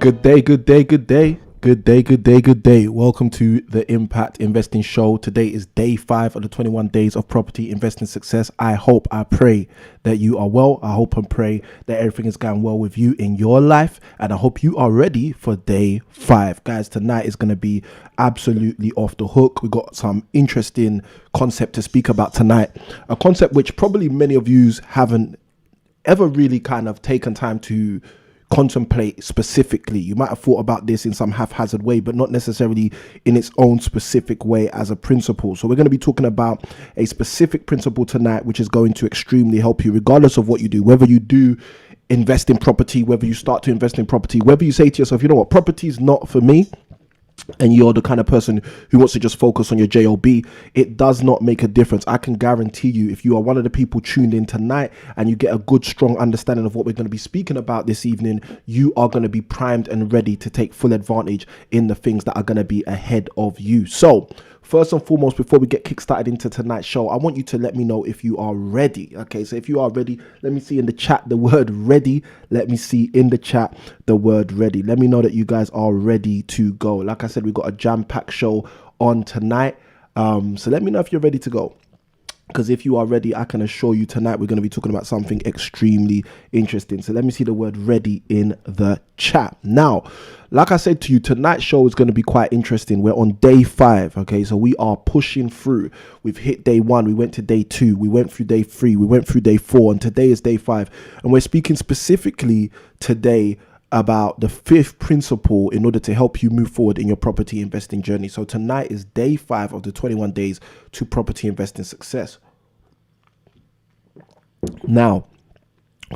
Good day, good day, good day. Good day, good day, good day. Welcome to the Impact Investing Show. Today is day 5 of the 21 days of property investing success. I hope, I pray that you are well. I hope and pray that everything is going well with you in your life. And I hope you are ready for day 5. Guys, tonight is going to be absolutely off the hook. We got some interesting concept to speak about tonight. A concept which probably many of you haven't ever really kind of taken time to contemplate specifically. You might have thought about this in some haphazard way, but not necessarily in its own specific way as a principle. So we're going to be talking about a specific principle tonight, which is going to extremely help you regardless of what you do, whether you do invest in property, whether you start to invest in property, whether you say to yourself, you know what, property is not for me, and you're the kind of person who wants to just focus on your job, it does not make a difference. I can guarantee you, if you are one of the people tuned in tonight and you get a good, strong understanding of what we're going to be speaking about this evening, you are going to be primed and ready to take full advantage in the things that are going to be ahead of you. So first and foremost, before we get kickstarted into tonight's show, I want you to let me know if you are ready. Okay, so if you are ready, let me see in the chat the word ready. Let me see in the chat the word ready. Let me know that you guys are ready to go. Like I said, we've got a jam-packed show on tonight. So let me know if you're ready to go. Because if you are ready, I can assure you tonight we're going to be talking about something extremely interesting. So let me see the word ready in the chat. Now, like I said to you, tonight's show is going to be quite interesting. We're on day 5. Okay, so we are pushing through. We've hit day 1. We went to day 2. We went through day 3. We went through day 4. And today is day 5. And we're speaking specifically today about the 5th principle in order to help you move forward in your property investing journey. So tonight is day 5 of the 21 days to property investing success. Now,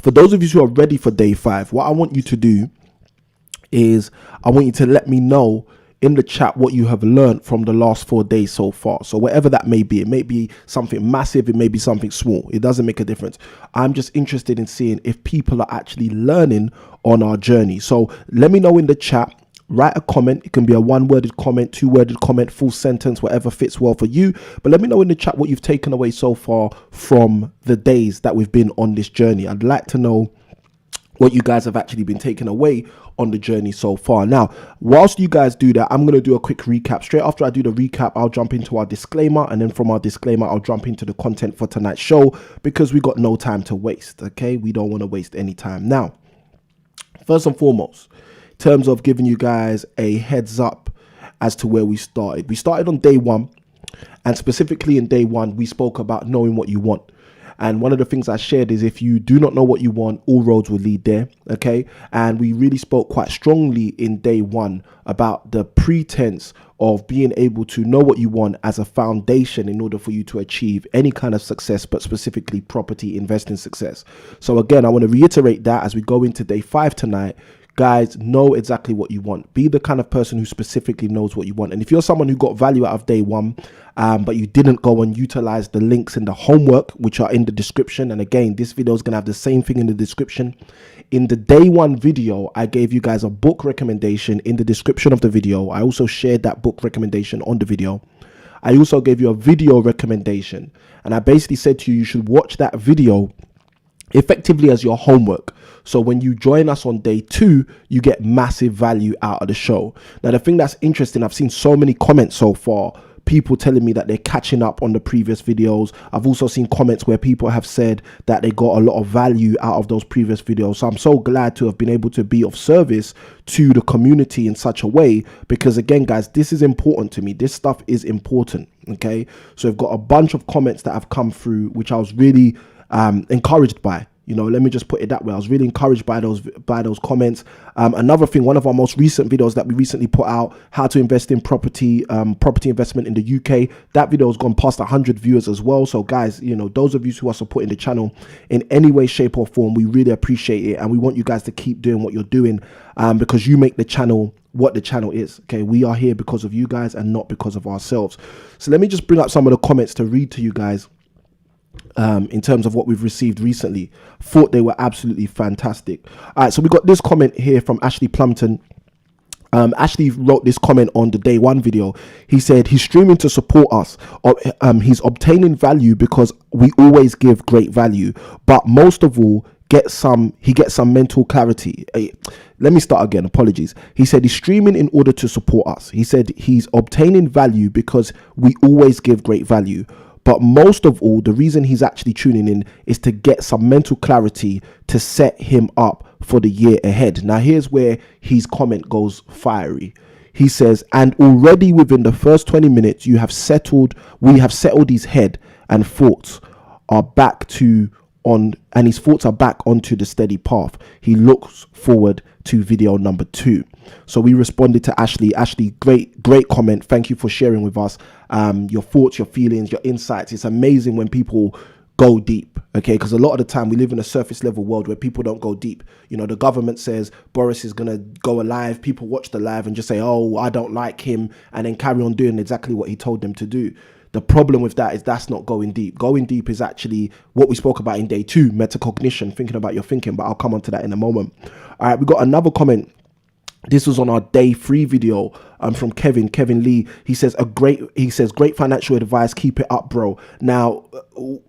for those of you who are ready for day 5, what I want you to do is I want you to let me know in the chat what you have learned from the last 4 days so far. So whatever that may be, it may be something massive, it may be something small. It doesn't make a difference. I'm just interested in seeing if people are actually learning on our journey. So let me know in the chat. Write a comment. It can be a 1-worded comment, 2-worded comment, full sentence, whatever fits well for you. But let me know in the chat what you've taken away so far from the days that we've been on this journey. I'd like to know what you guys have actually been taken away on the journey so far. Now, whilst you guys do that, I'm going to do a quick recap. Straight after I do the recap, I'll jump into our disclaimer, and then from our disclaimer, I'll jump into the content for tonight's show because we got no time to waste. Okay, we don't want to waste any time. Now, first and foremost, in terms of giving you guys a heads up as to where we started on day 1, and specifically in day 1, we spoke about knowing what you want. And one of the things I shared is if you do not know what you want, all roads will lead there. Okay. And we really spoke quite strongly in day 1 about the pretense of being able to know what you want as a foundation in order for you to achieve any kind of success, but specifically property investing success. So again, I want to reiterate that as we go into day 5 tonight. Guys, know exactly what you want. Be the kind of person who specifically knows what you want. And if you're someone who got value out of day 1, but you didn't go and utilize the links in the homework, which are in the description. And again, this video is going to have the same thing in the description. In the day 1 video, I gave you guys a book recommendation in the description of the video. I also shared that book recommendation on the video. I also gave you a video recommendation. And I basically said to you, you should watch that video effectively as your homework. So when you join us on day 2, you get massive value out of the show. Now, the thing that's interesting, I've seen so many comments so far, people telling me that they're catching up on the previous videos. I've also seen comments where people have said that they got a lot of value out of those previous videos. So I'm so glad to have been able to be of service to the community in such a way, because again, guys, this is important to me. This stuff is important. Okay. So I've got a bunch of comments that have come through, which I was really encouraged by. You know, let me just put it that way. I was really encouraged by those comments. Another thing, one of our most recent videos that we recently put out, how to invest in property investment in the UK. That video has gone past 100 viewers as well. So guys, you know, those of you who are supporting the channel in any way, shape or form, we really appreciate it. And we want you guys to keep doing what you're doing because you make the channel what the channel is. Okay, we are here because of you guys and not because of ourselves. So let me just bring up some of the comments to read to you guys. In terms of what we've received recently. Thought they were absolutely fantastic. All right, so we got this comment here from Ashley Plumpton. Ashley wrote this comment on the day 1 video. He said he's streaming to support us. He's obtaining value because we always give great value, but most of all, gets some mental clarity. Let me start again, apologies. He said he's streaming in order to support us. He said he's obtaining value because we always give great value. But most of all, the reason he's actually tuning in is to get some mental clarity to set him up for the year ahead. Now, here's where his comment goes fiery. He says, and already within the first 20 minutes, we have settled his head and thoughts are back onto the steady path. He looks forward to video number 2. So we responded to Ashley. Ashley, great comment. Thank you for sharing with us your thoughts, your feelings, your insights. It's amazing when people go deep, okay? Because a lot of the time we live in a surface level world where people don't go deep. You know, the government says Boris is going to go live. People watch the live and just say, oh, I don't like him, and then carry on doing exactly what he told them to do. The problem with that is that's not going deep. Going deep is actually what we spoke about in day 2, metacognition, thinking about your thinking, but I'll come on to that in a moment. All right, we got another comment. This was on our day 3 video from Kevin Lee. He says great financial advice. Keep it up, bro. Now,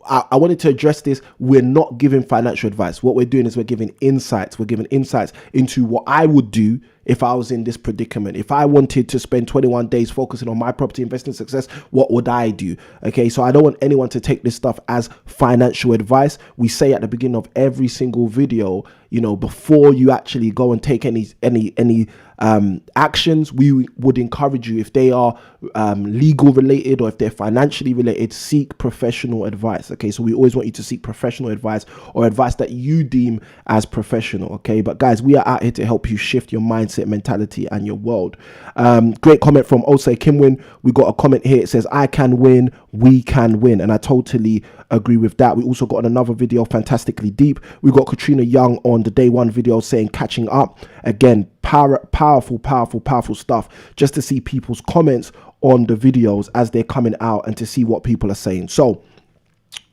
I wanted to address this. We're not giving financial advice. What we're doing is we're giving insights. We're giving insights into what I would do if I was in this predicament. If I wanted to spend 21 days focusing on my property investing success, what would I do? Okay, so I don't want anyone to take this stuff as financial advice. We say at the beginning of every single video, you know, before you actually go and take any actions, we would encourage you, if they are legal related or if they're financially related, seek professional advice. Okay, so we always want you to seek professional advice or advice that you deem as professional. Okay, but guys, we are out here to help you shift your mindset, mentality, and your world. Great comment from Osei Kimwin. We got a comment here. It says, I can win, we can win. And I totally agree with that. We also got another video, fantastically deep. We got Katrina Young on the day 1 video saying catching up. Again, powerful stuff, just to see people's comments on the videos as they're coming out and to see what people are saying. So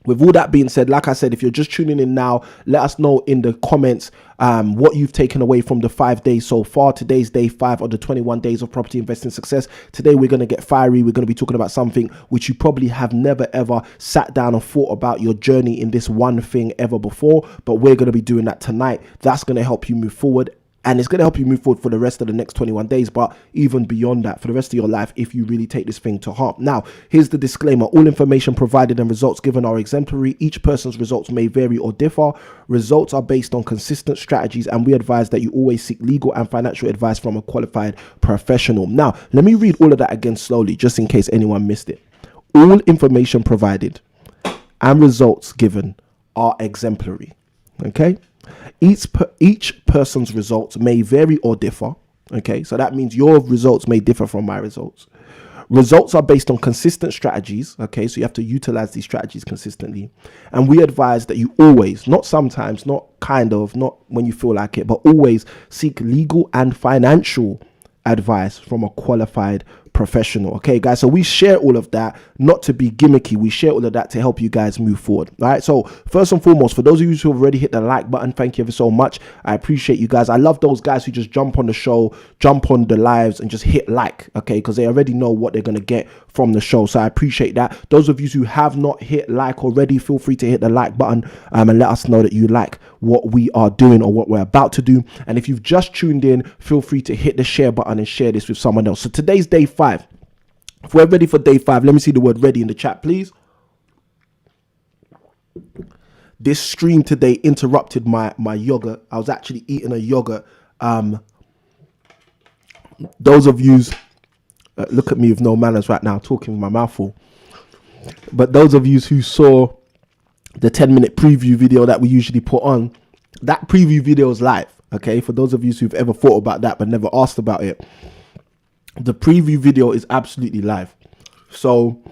with all that being said, like I said, if you're just tuning in now, let us know in the comments what you've taken away from the 5 days so far. Today's day 5 of the 21 days of property investing success. Today we're going to get fiery. We're going to be talking about something which you probably have never ever sat down and thought about your journey in this one thing ever before, but we're going to be doing that tonight. That's going to help you move forward. And it's going to help you move forward for the rest of the next 21 days, but even beyond that, for the rest of your life, if you really take this thing to heart. Now, here's the disclaimer. All information provided and results given are exemplary. Each person's results may vary or differ. Results are based on consistent strategies, and we advise that you always seek legal and financial advice from a qualified professional. Now, let me read all of that again slowly, just in case anyone missed it. All information provided and results given are exemplary. Okay? Each person's results may vary or differ. Okay, so that means your results may differ from my results. Results are based on consistent strategies. Okay, so you have to utilize these strategies consistently. And we advise that you always, not sometimes, not kind of, not when you feel like it, but always seek legal and financial advice from a qualified professional. Okay, guys, so we share all of that not to be gimmicky. We share all of that to help you guys move forward. All right, so first and foremost, for those of you who have already hit the like button, thank you ever so much. I appreciate you guys. I love those guys who just jump on the show, jump on the lives and just hit like, okay, because they already know what they're going to get from the show. So I appreciate that. Those of you who have not hit like already, feel free to hit the like button and let us know that you like what we are doing or what we're about to do. And if you've just tuned in, feel free to hit the share button and share this with someone else. So today's day 5. If we're ready for day 5, let me see the word ready in the chat, please. This stream today interrupted my yogurt. I was actually eating a yogurt. Those of you, look at me with no manners right now, talking with my mouth full. But those of you who saw the 10-minute preview video that we usually put on, that preview video is live. Okay, for those of you who've ever thought about that but never asked about it, the preview video is absolutely live. So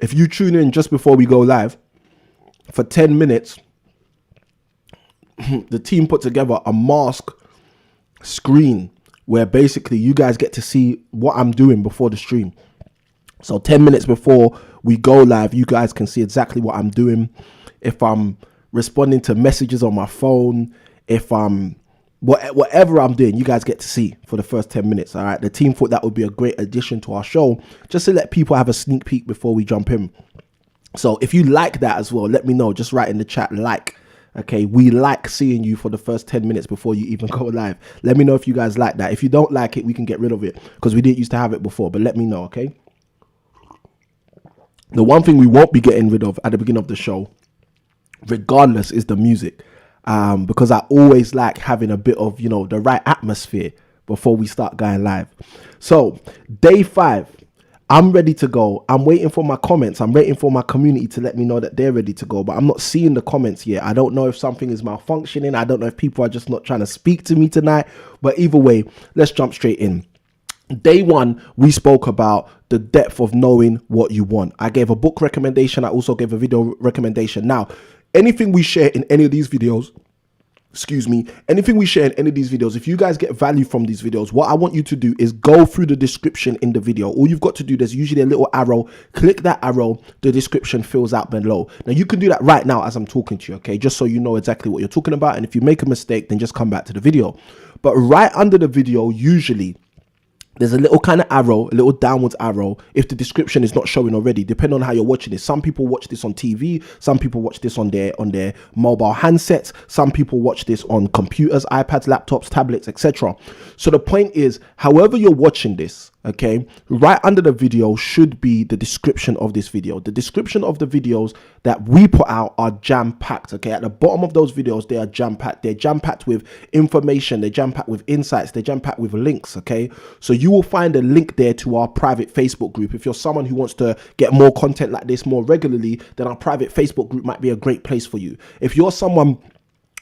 if you tune in just before we go live for 10 minutes, the team put together a mask screen where basically you guys get to see what I'm doing before the stream. So 10 minutes before we go live, you guys can see exactly what I'm doing. If I'm responding to messages on my phone, if I'm whatever I'm doing, you guys get to see for the first 10 minutes. All right, the team thought that would be a great addition to our show, just to let people have a sneak peek before we jump in. So if you like that as well, let me know. Just write in the chat like, Okay, we like seeing you for the first 10 minutes before you even go live. Let me know if you guys like that. If you don't like it, we can get rid of it because we didn't used to have it before, but let me know, okay? The one thing we won't be getting rid of at the beginning of the show, regardless, is the music. Because I always like having a bit of, you know, the right atmosphere before we start going live. So day 5, I'm ready to go. I'm waiting for my comments. I'm waiting for my community to let me know that they're ready to go, but I'm not seeing the comments yet. I don't know if something is malfunctioning. I don't know if people are just not trying to speak to me tonight, but either way, let's jump straight in. Day 1, we spoke about the depth of knowing what you want. I gave a book recommendation. I also gave a video recommendation. Now, anything we share in any of these videos, anything we share in any of these videos, if you guys get value from these videos, what I want you to do is go through the description in the video. All you've got to do, there's usually a little arrow, click that arrow, the description fills out below. Now you can do that right now as I'm talking to you, okay, just so you know exactly what you're talking about, and if you make a mistake, then just come back to the video. But right under the video, usually there's a little kind of arrow, a little downwards arrow, if the description is not showing already, depending on how you're watching this. Some people watch this on TV, some people watch this on their mobile handsets, some people watch this on computers, iPads, laptops, tablets, etc. So the point is, however you're watching this, okay, right under the video should be the description of this video. The description of the videos that we put out are jam-packed, okay? At the bottom of those videos, they are jam-packed. They're jam-packed with information, they're jam-packed with insights, they're jam-packed with links, okay? So you will find a link there to our private Facebook group. If you're someone who wants to get more content like this more regularly, then our private Facebook group might be a great place for you. If you're someone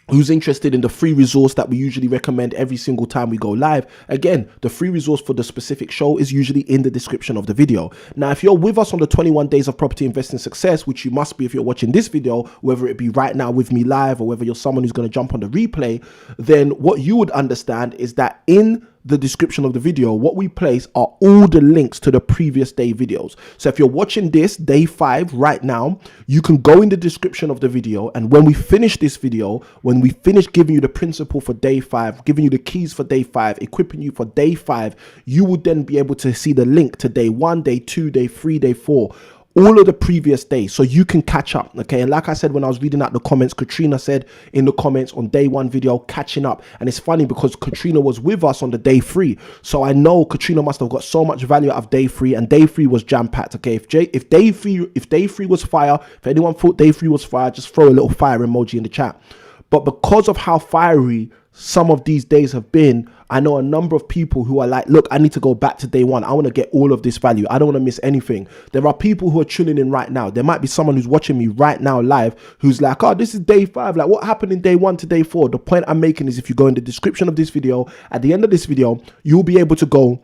who's interested in the free resource that we usually recommend every single time we go live, again, the free resource for the specific show is usually in the description of the video. Now, if you're with us on the 21 days of property investing success, which you must be if you're watching this video, whether it be right now with me live or whether you're someone who's going to jump on the replay, then what you would understand is that in the description of the video, what we place are all the links to the previous day videos. So if you're watching this day 5 right now, you can go in the description of the video, and when we finish this video, when we finish giving you the principle for day 5, giving you the keys for day 5, equipping you for day 5, you would then be able to see the link to day 1, day 2, day 3, day 4, all of the previous days, so you can catch up, okay? And like I said when I was reading out the comments, Katrina said in the comments on day 1 video, catching up. And it's funny because Katrina was with us on the day 3, so I know Katrina must have got so much value out of day 3, and day 3 was jam-packed, okay? If day 3 was fire, if anyone thought day 3 was fire, just throw a little fire emoji in the chat. But because of how fiery some of these days have been, I know a number of people who are like, look, I need to go back to day 1. I want to get all of this value. I don't want to miss anything. There are people who are tuning in right now. There might be someone who's watching me right now live who's like, oh, this is day 5. Like, what happened in day 1 to day 4? The point I'm making is if you go in the description of this video, at the end of this video, you'll be able to go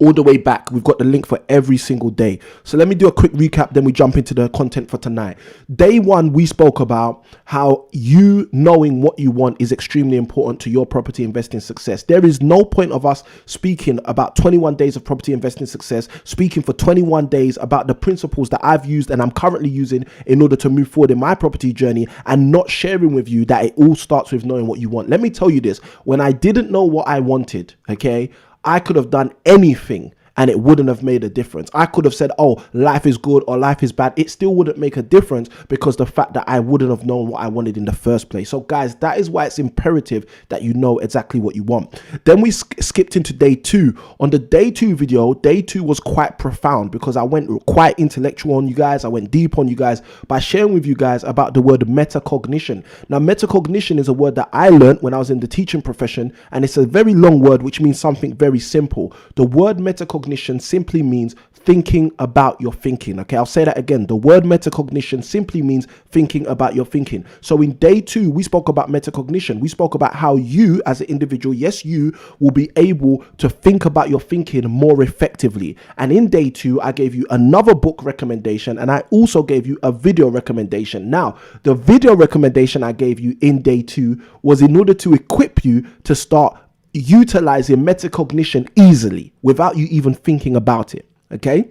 all the way back. We've got the link for every single day. So let me do a quick recap, then we jump into the content for tonight. Day 1, we spoke about how you knowing what you want is extremely important to your property investing success. There is no point of us speaking about 21 days of property investing success, speaking for 21 days about the principles that I've used and I'm currently using in order to move forward in my property journey, and not sharing with you that it all starts with knowing what you want. Let me tell you this, when I didn't know what I wanted, okay, I could have done anything and it wouldn't have made a difference. I could have said, oh, life is good or life is bad. It still wouldn't make a difference because the fact that I wouldn't have known what I wanted in the first place. So guys, that is why it's imperative that you know exactly what you want. Then we skipped into day 2. On the day 2 video, day 2 was quite profound because I went quite intellectual on you guys. I went deep on you guys by sharing with you guys about the word metacognition. Now, metacognition is a word that I learned when I was in the teaching profession, and it's a very long word which means something very simple. The word metacognition simply means thinking about your thinking. Okay, I'll say that again. The word metacognition simply means thinking about your thinking. So in day 2, we spoke about metacognition. We spoke about how you as an individual, yes, you will be able to think about your thinking more effectively. And in day 2, I gave you another book recommendation, and I also gave you a video recommendation. Now, the video recommendation I gave you in day 2 was in order to equip you to start utilizing metacognition easily without you even thinking about it. Okay,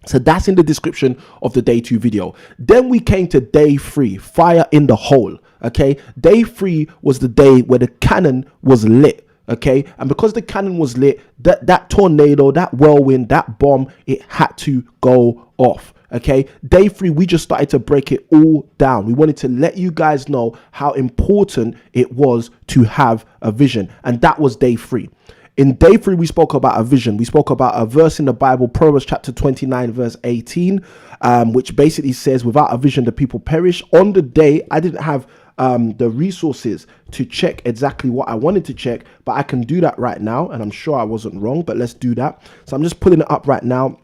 so that's in the description of the day 2 video. Then we came to day 3, fire in the hole. Okay, day 3 was the day where the cannon was lit. Okay, and because the cannon was lit, that tornado, that whirlwind, that bomb, it had to go off. Okay, day 3, we just started to break it all down. We wanted to let you guys know how important it was to have a vision, and that was day 3. In day 3, we spoke about a vision. We spoke about a verse in the Bible, Proverbs chapter 29, verse 18, which basically says, without a vision, the people perish. On the day, I didn't have the resources to check exactly what I wanted to check, but I can do that right now, and I'm sure I wasn't wrong, but let's do that. So I'm just pulling it up right now.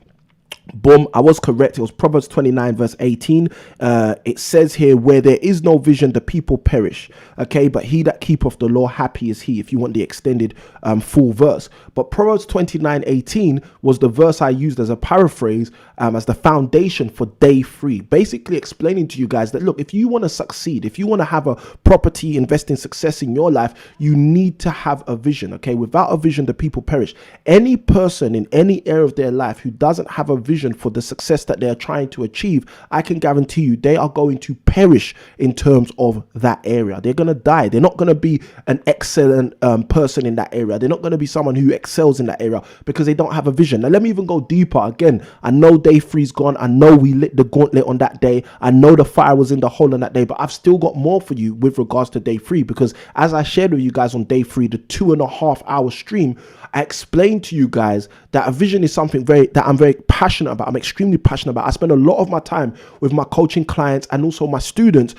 Boom, I was correct. It was Proverbs 29 verse 18. It says here, where there is no vision, the people perish. Okay, but he that keepeth the law, happy is he, if you want the extended full verse. But Proverbs 29:18 was the verse I used as a paraphrase, as the foundation for day 3, basically explaining to you guys that, look, if you want to succeed, if you want to have a property investing success in your life, you need to have a vision. Okay, without a vision, the people perish. Any person in any area of their life who doesn't have a vision for the success that they're trying to achieve, I can guarantee you they are going to perish in terms of that area. They're going to die. They're not going to be an excellent person in that area. They're not going to be someone who excels in that area because they don't have a vision. Now, let me even go deeper. Again, I know day 3's gone. I know we lit the gauntlet on that day. I know the fire was in the hole on that day, but I've still got more for you with regards to day 3, because as I shared with you guys on day 3, the 2.5-hour stream, I explained to you guys that a vision is something that I'm very passionate about. I'm extremely passionate about. I spend a lot of my time with my coaching clients and also my students,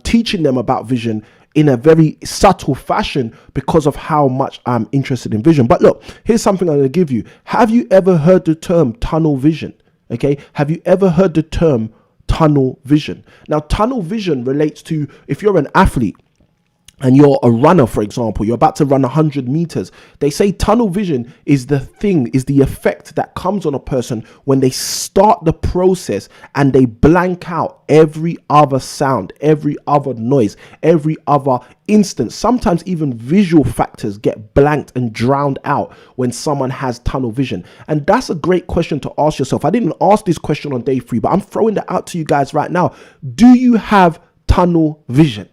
teaching them about vision in a very subtle fashion because of how much I'm interested in vision. But look, here's something I'm going to give you. Have you ever heard the term tunnel vision? Okay. Have you ever heard the term tunnel vision? Now, tunnel vision relates to, if you're an athlete and you're a runner, for example, you're about to run 100 meters. They say tunnel vision is the effect that comes on a person when they start the process and they blank out every other sound, every other noise, every other instance. Sometimes even visual factors get blanked and drowned out when someone has tunnel vision. And that's a great question to ask yourself. I didn't ask this question on day 3, but I'm throwing that out to you guys right now. Do you have tunnel vision?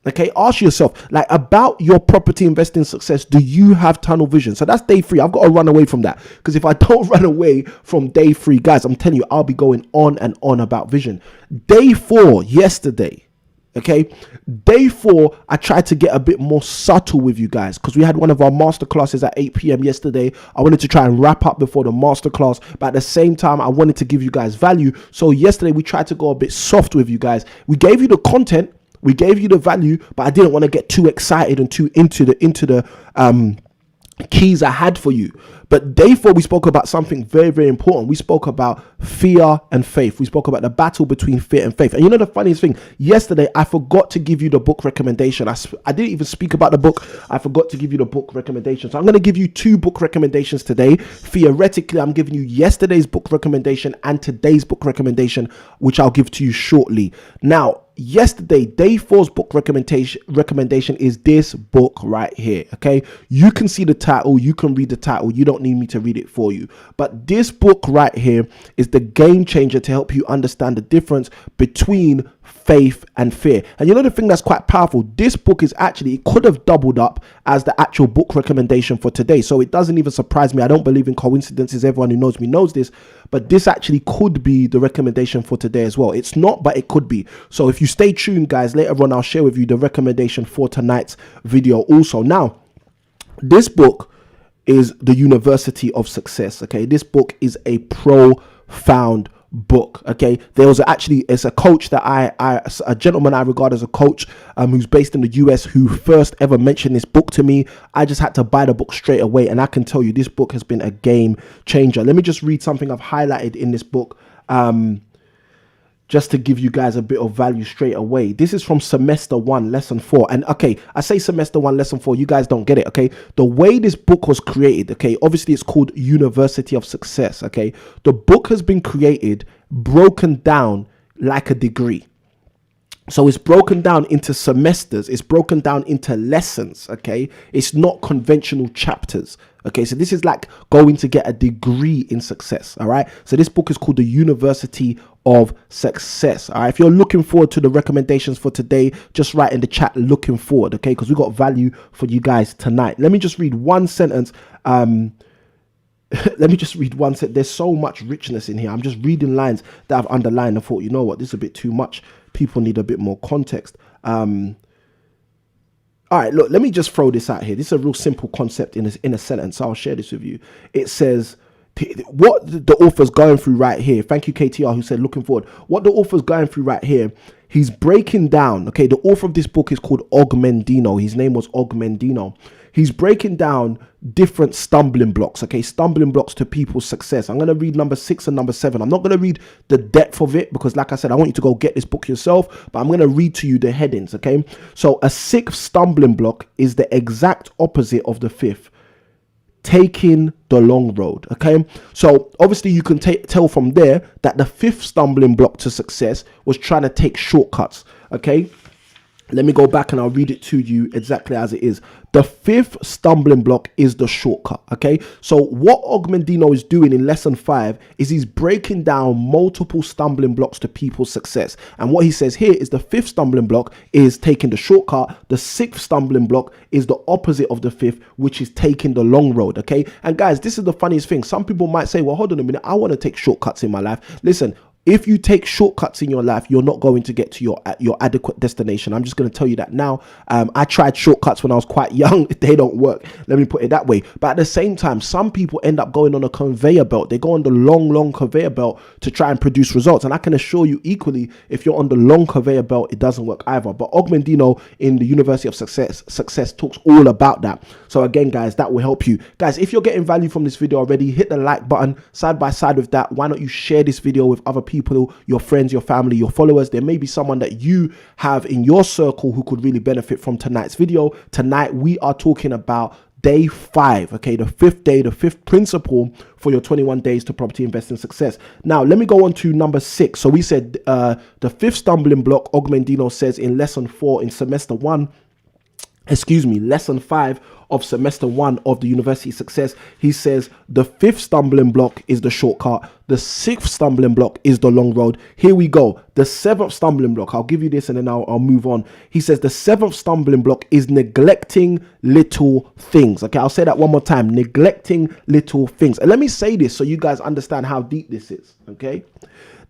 Okay, ask yourself, like, about your property investing success, do you have tunnel vision? So that's day 3. I've got to run away from that, because if I don't run away from day 3, guys, I'm telling you, I'll be going on and on about vision. Day 4, yesterday. Okay, day 4, I tried to get a bit more subtle with you guys because we had one of our masterclasses at 8 p.m. yesterday. I wanted to try and wrap up before the masterclass, but at the same time, I wanted to give you guys value. So yesterday, we tried to go a bit soft with you guys. We gave you the content. We gave you the value, but I didn't want to get too excited and too into the keys I had for you. But day 4, we spoke about something very, very important. We spoke about fear and faith. We spoke about the battle between fear and faith. And you know the funniest thing, yesterday I forgot to give you the book recommendation. I didn't even speak about the book. I forgot to give you the book recommendation. So I'm going to give you 2 book recommendations today. Theoretically, I'm giving you yesterday's book recommendation and today's book recommendation, which I'll give to you shortly. Now, yesterday, day 4's book recommendation is this book right here. Okay, you can see the title, you can read the title, you don't need me to read it for you, but this book right here is the game changer to help you understand the difference between faith and fear. And you know the thing that's quite powerful, this book is actually, it could have doubled up as the actual book recommendation for today, so it doesn't even surprise me. I don't believe in coincidences. Everyone who knows me knows this, but this actually could be the recommendation for today as well. It's not, but it could be. So if you stay tuned, guys, later on I'll share with you the recommendation for tonight's video also. Now, this book is The University of Success. Okay, this book is a profound book. Okay, there was it's a coach that a gentleman I regard as a coach, who's based in the US, who first ever mentioned this book to me. I just had to buy the book straight away, and I can tell you this book has been a game changer. Let me just read something I've highlighted in this book, just to give you guys a bit of value straight away. This is from semester 1, lesson 4. And okay, I say semester 1, lesson 4, you guys don't get it. Okay, the way this book was created, okay, obviously it's called University of Success. Okay, the book has been created, broken down like a degree. So it's broken down into semesters, it's broken down into lessons. Okay, it's not conventional chapters. Okay, so this is like going to get a degree in success. All right, so this book is called The University of Success. All right, if you're looking forward to the recommendations for today, just write in the chat looking forward. Okay, because we got value for you guys tonight. Let me just read one sentence let me just read one set. There's so much richness in here. I'm just reading lines that I've underlined and thought, you know what, this is a bit too much. People need a bit more context. All right, look, let me just throw this out here. This is a real simple concept in a sentence. I'll share this with you. It says, what the author's going through right here. Thank you, KTR, who said looking forward. What the author's going through right here, he's breaking down. Okay, the author of this book is called Mandino. His name was Mandino. He's breaking down different stumbling blocks, okay, stumbling blocks to people's success. I'm going to read number 6 and number 7. I'm not going to read the depth of it because, like I said, I want you to go get this book yourself, but I'm going to read to you the headings, okay? So a 6th stumbling block is the exact opposite of the 5th, taking the long road, okay? So obviously you can tell from there that the 5th stumbling block to success was trying to take shortcuts, okay? Let me go back and I'll read it to you exactly as it is. The 5th stumbling block is the shortcut, okay? So what Mandino is doing in lesson 5 is he's breaking down multiple stumbling blocks to people's success. And what he says here is the 5th stumbling block is taking the shortcut. The 6th stumbling block is the opposite of the 5th, which is taking the long road, okay? And guys, this is the funniest thing. Some people might say, well, hold on a minute, I want to take shortcuts in my life. Listen, if you take shortcuts in your life, you're not going to get to your adequate destination. I'm just going to tell you that now. I tried shortcuts when I was quite young. They don't work. Let me put it that way. But at the same time, some people end up going on a conveyor belt. They go on the long conveyor belt to try and produce results. And I can assure you equally, if you're on the long conveyor belt, it doesn't work either. But Mandino in the University of Success talks all about that. So again, guys, that will help you. Guys, if you're getting value from this video already, hit the like button. Side by side with that, why not you share this video with other people, your friends, your family, your followers. There may be someone that you have in your circle who could really benefit from tonight's video. Tonight we are talking about day 5, okay, the 5th day, the 5th principle for your 21 days to property investing success. Now let me go on to number 6. So we said the 5th stumbling block, Mandino says in lesson 4 in lesson 5 of semester 1 of the University Success. He says the 5th stumbling block is the shortcut. The 6th stumbling block is the long road. Here we go. The 7th stumbling block. I'll give you this and then I'll move on. He says the 7th stumbling block is neglecting little things. Okay, I'll say that one more time. Neglecting little things. And let me say this so you guys understand how deep this is. Okay,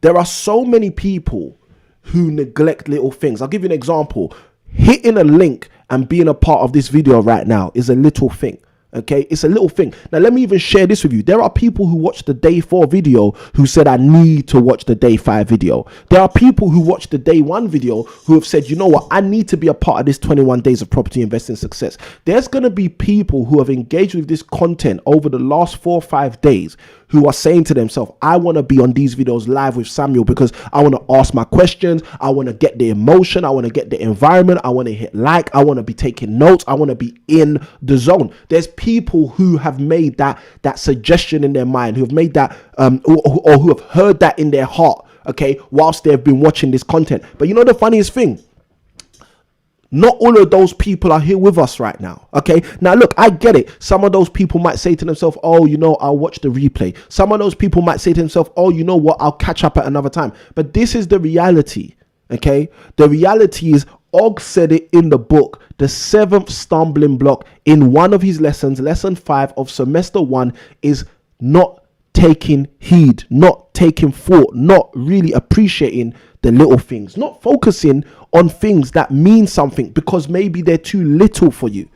there are so many people who neglect little things. I'll give you an example. Hitting a link and being a part of this video right now is a little thing. Okay, it's a little thing. Now let me even share this with you. There are people who watch the day 4 video who said I need to watch the day 5 video. There are people who watch the day 1 video who have said, you know what, I need to be a part of this 21 days of property investing success. There's going to be people who have engaged with this content over the last 4 or 5 days who are saying to themselves, I want to be on these videos live with Samuel because I want to ask my questions. I want to get the emotion. I want to get the environment. I want to hit like. I want to be taking notes. I want to be in the zone. There's people who have made that suggestion in their mind, who have made that or who have heard that in their heart, okay, whilst they've been watching this content. But you know the funniest thing? Not all of those people are here with us right now. Okay. Now, look, I get it. Some of those people might say to themselves, oh, you know, I'll watch the replay. Some of those people might say to themselves, oh, you know what, I'll catch up at another time. But this is the reality. Okay. The reality is, Og said it in the book, the 7th stumbling block in one of his lessons, lesson 5 of semester 1, is not taking heed, not taking thought, not really appreciating the little things, not focusing on things that mean something because maybe they're too little for you.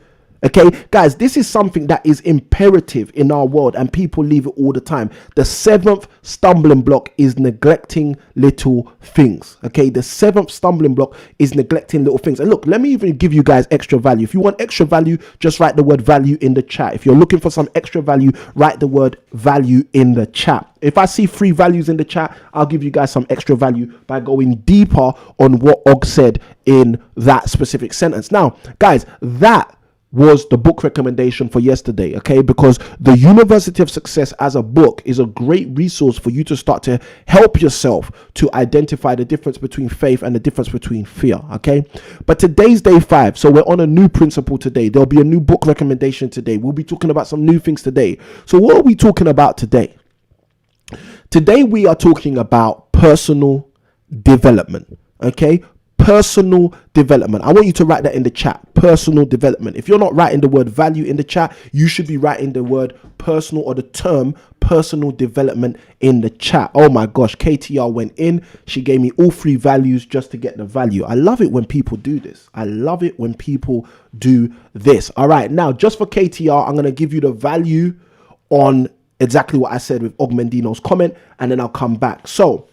Okay, guys, this is something that is imperative in our world and people leave it all the time. The 7th stumbling block is neglecting little things. Okay, the 7th stumbling block is neglecting little things. And look, let me even give you guys extra value. If you want extra value, just write the word value in the chat. If you're looking for some extra value, write the word value in the chat. If I see 3 values in the chat, I'll give you guys some extra value by going deeper on what Og said in that specific sentence. Now, guys, that was the book recommendation for yesterday, okay? Because the University of Success as a book is a great resource for you to start to help yourself to identify the difference between faith and the difference between fear, okay? But today's day 5, so we're on a new principle today. There'll be a new book recommendation today. We'll be talking about some new things today. So what are we talking about today? Today we are talking about personal development, okay? personal development. I want you to write that in the chat. Personal development. If you're not writing the word value in the chat, you should be writing the word personal or the term personal development in the chat. Oh my gosh, KTR went in. She gave me all 3 values just to get the value. I love it when people do this. I love it when people do this. All right, now just for KTR, I'm going to give you the value on exactly what I said with Mandino's comment, and then I'll come back. So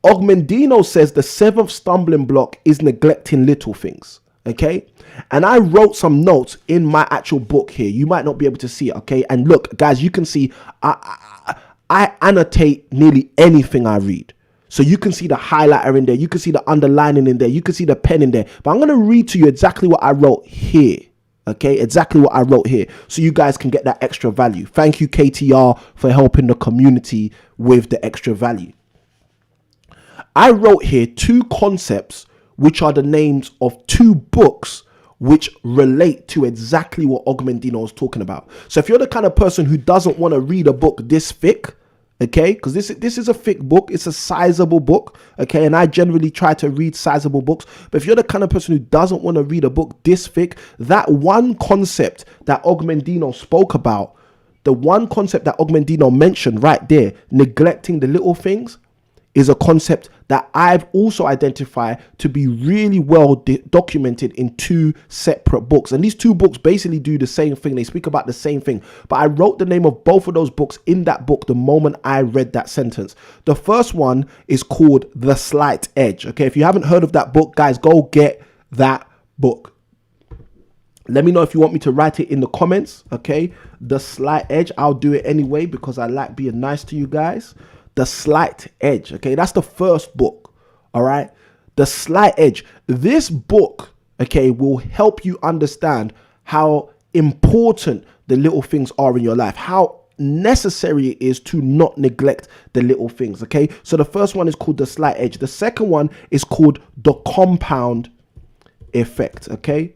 Mandino says the 7th stumbling block is neglecting little things. Okay, and I wrote some notes in my actual book here. You might not be able to see it. Okay, and look, guys, you can see I annotate nearly anything I read. So you can see the highlighter in there, you can see the underlining in there, you can see the pen in there. But I'm going to read to you exactly what I wrote here. Okay, exactly what I wrote here, so you guys can get that extra value. Thank you, KTR, for helping the community with the extra value. I wrote here 2 concepts which are the names of 2 books which relate to exactly what Mandino is talking about. So if you're the kind of person who doesn't want to read a book this thick, okay, because this is a thick book, it's a sizable book, okay, and I generally try to read sizable books, but if you're the kind of person who doesn't want to read a book this thick, that one concept that Mandino spoke about, the one concept that Mandino mentioned right there, neglecting the little things, is a concept that I've also identified to be really well documented in 2 separate books. And these 2 books basically do the same thing. They speak about the same thing. But I wrote the name of both of those books in that book the moment I read that sentence. The first one is called The Slight Edge. Okay, if you haven't heard of that book, guys, go get that book. Let me know if you want me to write it in the comments. Okay, The Slight Edge. I'll do it anyway because I like being nice to you guys. The Slight Edge. Okay, that's the first book. All right, The Slight Edge. This book, okay, will help you understand how important the little things are in your life, how necessary it is to not neglect the little things. Okay, so the first one is called The Slight Edge. The second one is called The Compound Effect. Okay,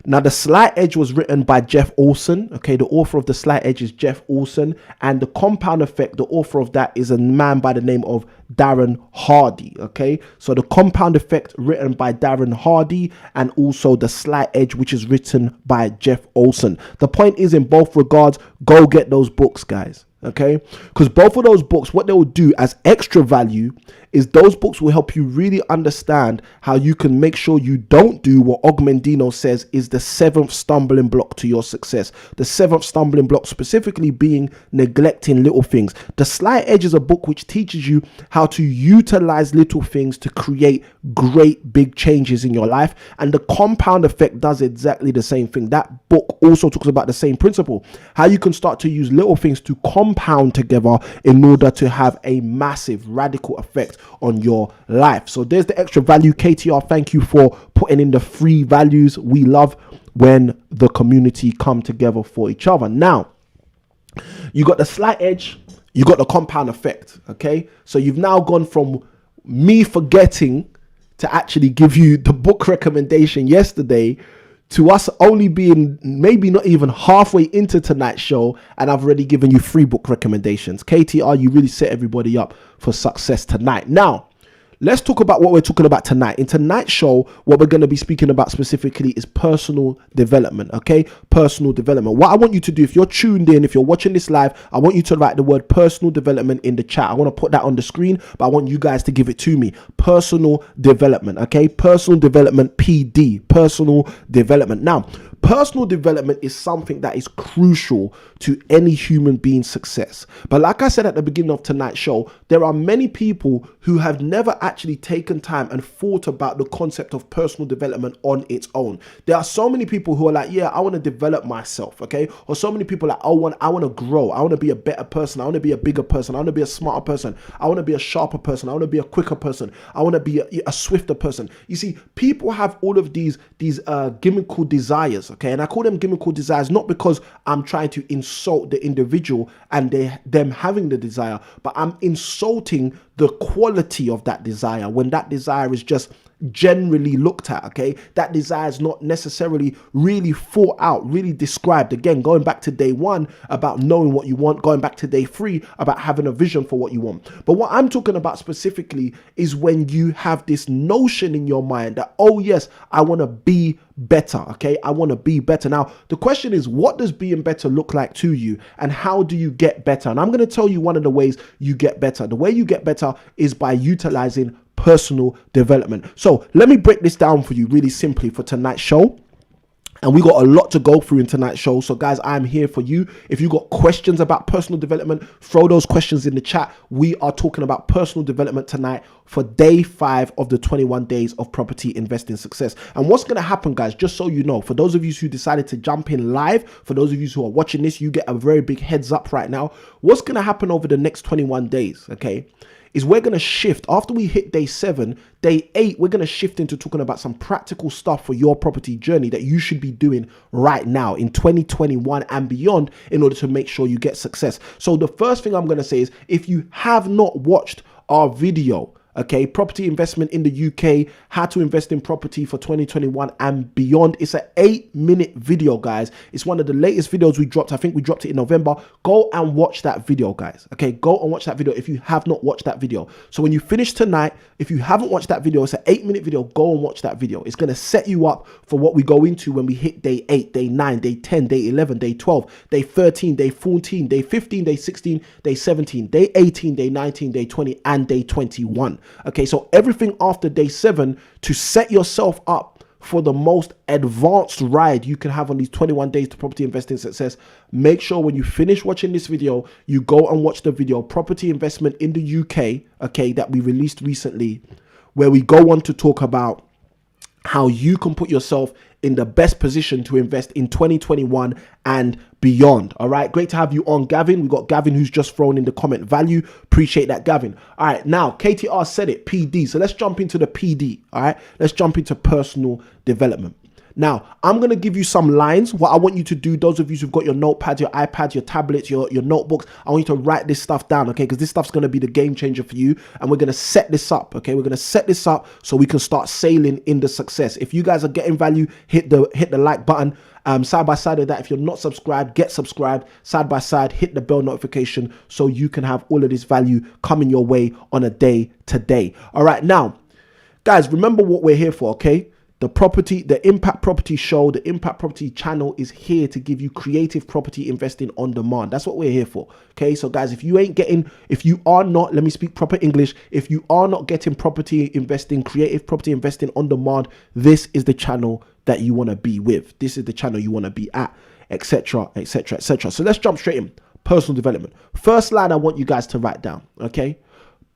now, The Slight Edge was written by Jeff Olson. Okay, the author of The Slight Edge is Jeff Olson. And The Compound Effect, the author of that is a man by the name of Darren Hardy. Okay, so The Compound Effect written by Darren Hardy, and also The Slight Edge, which is written by Jeff Olson. The point is, in both regards, go get those books, guys. Okay, because both of those books, what they will do as extra value is those books will help you really understand how you can make sure you don't do what Mandino says is the 7th stumbling block to your success. The 7th stumbling block specifically being neglecting little things. The Slight Edge is a book which teaches you how to utilize little things to create great big changes in your life. And The Compound Effect does exactly the same thing. That book also talks about the same principle, how you can start to use little things to compound together in order to have a massive radical effect on your life. So there's the extra value. KTR, thank you for putting in the 3 values. We love when the community come together for each other. Now, you got The Slight Edge, you got The Compound Effect. Okay, so you've now gone from me forgetting to actually give you the book recommendation yesterday to us only being maybe not even halfway into tonight's show, and I've already given you 3 book recommendations. KTR, you really set everybody up for success tonight. Now, let's talk about what we're talking about tonight. In tonight's show, what we're going to be speaking about specifically is personal development, okay? Personal development. What I want you to do, if you're tuned in, if you're watching this live, I want you to write the word personal development in the chat. I want to put that on the screen, but I want you guys to give it to me. Personal development, okay? Personal development, PD. Personal development. Now, personal development is something that is crucial to any human being's success. But like I said at the beginning of tonight's show, there are many people who have never actually taken time and thought about the concept of personal development on its own. There are so many people who are like, yeah, I want to develop myself, okay? Or so many people are like, I want to grow. I want to be a better person. I want to be a bigger person. I want to be a smarter person. I want to be a sharper person. I want to be a quicker person. I want to be a swifter person. You see, people have all of these gimmickal desires, okay? And I call them gimmickal desires not because I'm trying to insult the individual and them having the desire, but I'm insulting the quality of that desire when that desire is just generally looked at, okay? That desire is not necessarily really thought out, really described. Again, going back to day 1 about knowing what you want, going back to day 3 about having a vision for what you want. But what I'm talking about specifically is when you have this notion in your mind that, oh yes, I want to be better, okay? I want to be better. Now, the question is, what does being better look like to you, and how do you get better? And I'm going to tell you one of the ways you get better. The way you get better is by utilizing personal development. So let me break this down for you really simply for tonight's show. And we got a lot to go through in tonight's show. So guys, I'm here for you. If you got questions about personal development, throw those questions in the chat. We are talking about personal development tonight for day 5 of the 21 days of property investing success. And what's going to happen, guys, just so you know, for those of you who decided to jump in live, for those of you who are watching this, you get a very big heads up right now. What's going to happen over the next 21 days, okay, is we're going to shift after we hit day 7, day 8, we're going to shift into talking about some practical stuff for your property journey that you should be doing right now in 2021 and beyond in order to make sure you get success. So the first thing I'm going to say is, if you have not watched our video, okay, property investment in the UK, how to invest in property for 2021 and beyond, it's an 8-minute video, guys. It's one of the latest videos we dropped. I think we dropped it in November. Go and watch that video, guys. Okay, go and watch that video if you have not watched that video. So when you finish tonight, if you haven't watched that video, it's an 8-minute video. Go and watch that video. It's going to set you up for what we go into when we hit day 8, day 9, day 10, day 11, day 12, day 13, day 14, day 15, day 16, day 17, day 18, day 19, day 20, and day 21. Okay, so everything after day 7 to set yourself up for the most advanced ride you can have on these 21 days to property investing success. Make sure when you finish watching this video, you go and watch the video Property Investment in the UK, okay, that we released recently, where we go on to talk about how you can put yourself in the best position to invest in 2021 and beyond. All right, great to have you on, Gavin. We got Gavin who's just thrown in the comment value. Appreciate that, Gavin. All right, now KTR said it, PD. So let's jump into the PD. All right, let's jump into personal development. Now, I'm going to give you some lines. What I want you to do, those of you who've got your notepads, your iPads, your tablets, your notebooks, I want you to write this stuff down, okay? Because this stuff's going to be the game changer for you. And we're going to set this up, okay? We're going to set this up so we can start sailing in the success. If you guys are getting value, hit the like button. Side by side of that, if you're not subscribed, get subscribed. Side by side, hit the bell notification so you can have all of this value coming your way on a day to day. All right, now, guys, remember what we're here for, okay? The Impact Property Show, the Impact Property channel is here to give you creative property investing on demand. That's what we're here for. Okay, so guys, if you are not, let me speak proper English. If you are not getting property investing, creative property investing on demand, this is the channel that you want to be with. This is the channel you want to be at, etc., etc., etc. So let's jump straight in. Personal development. First line I want you guys to write down. Okay,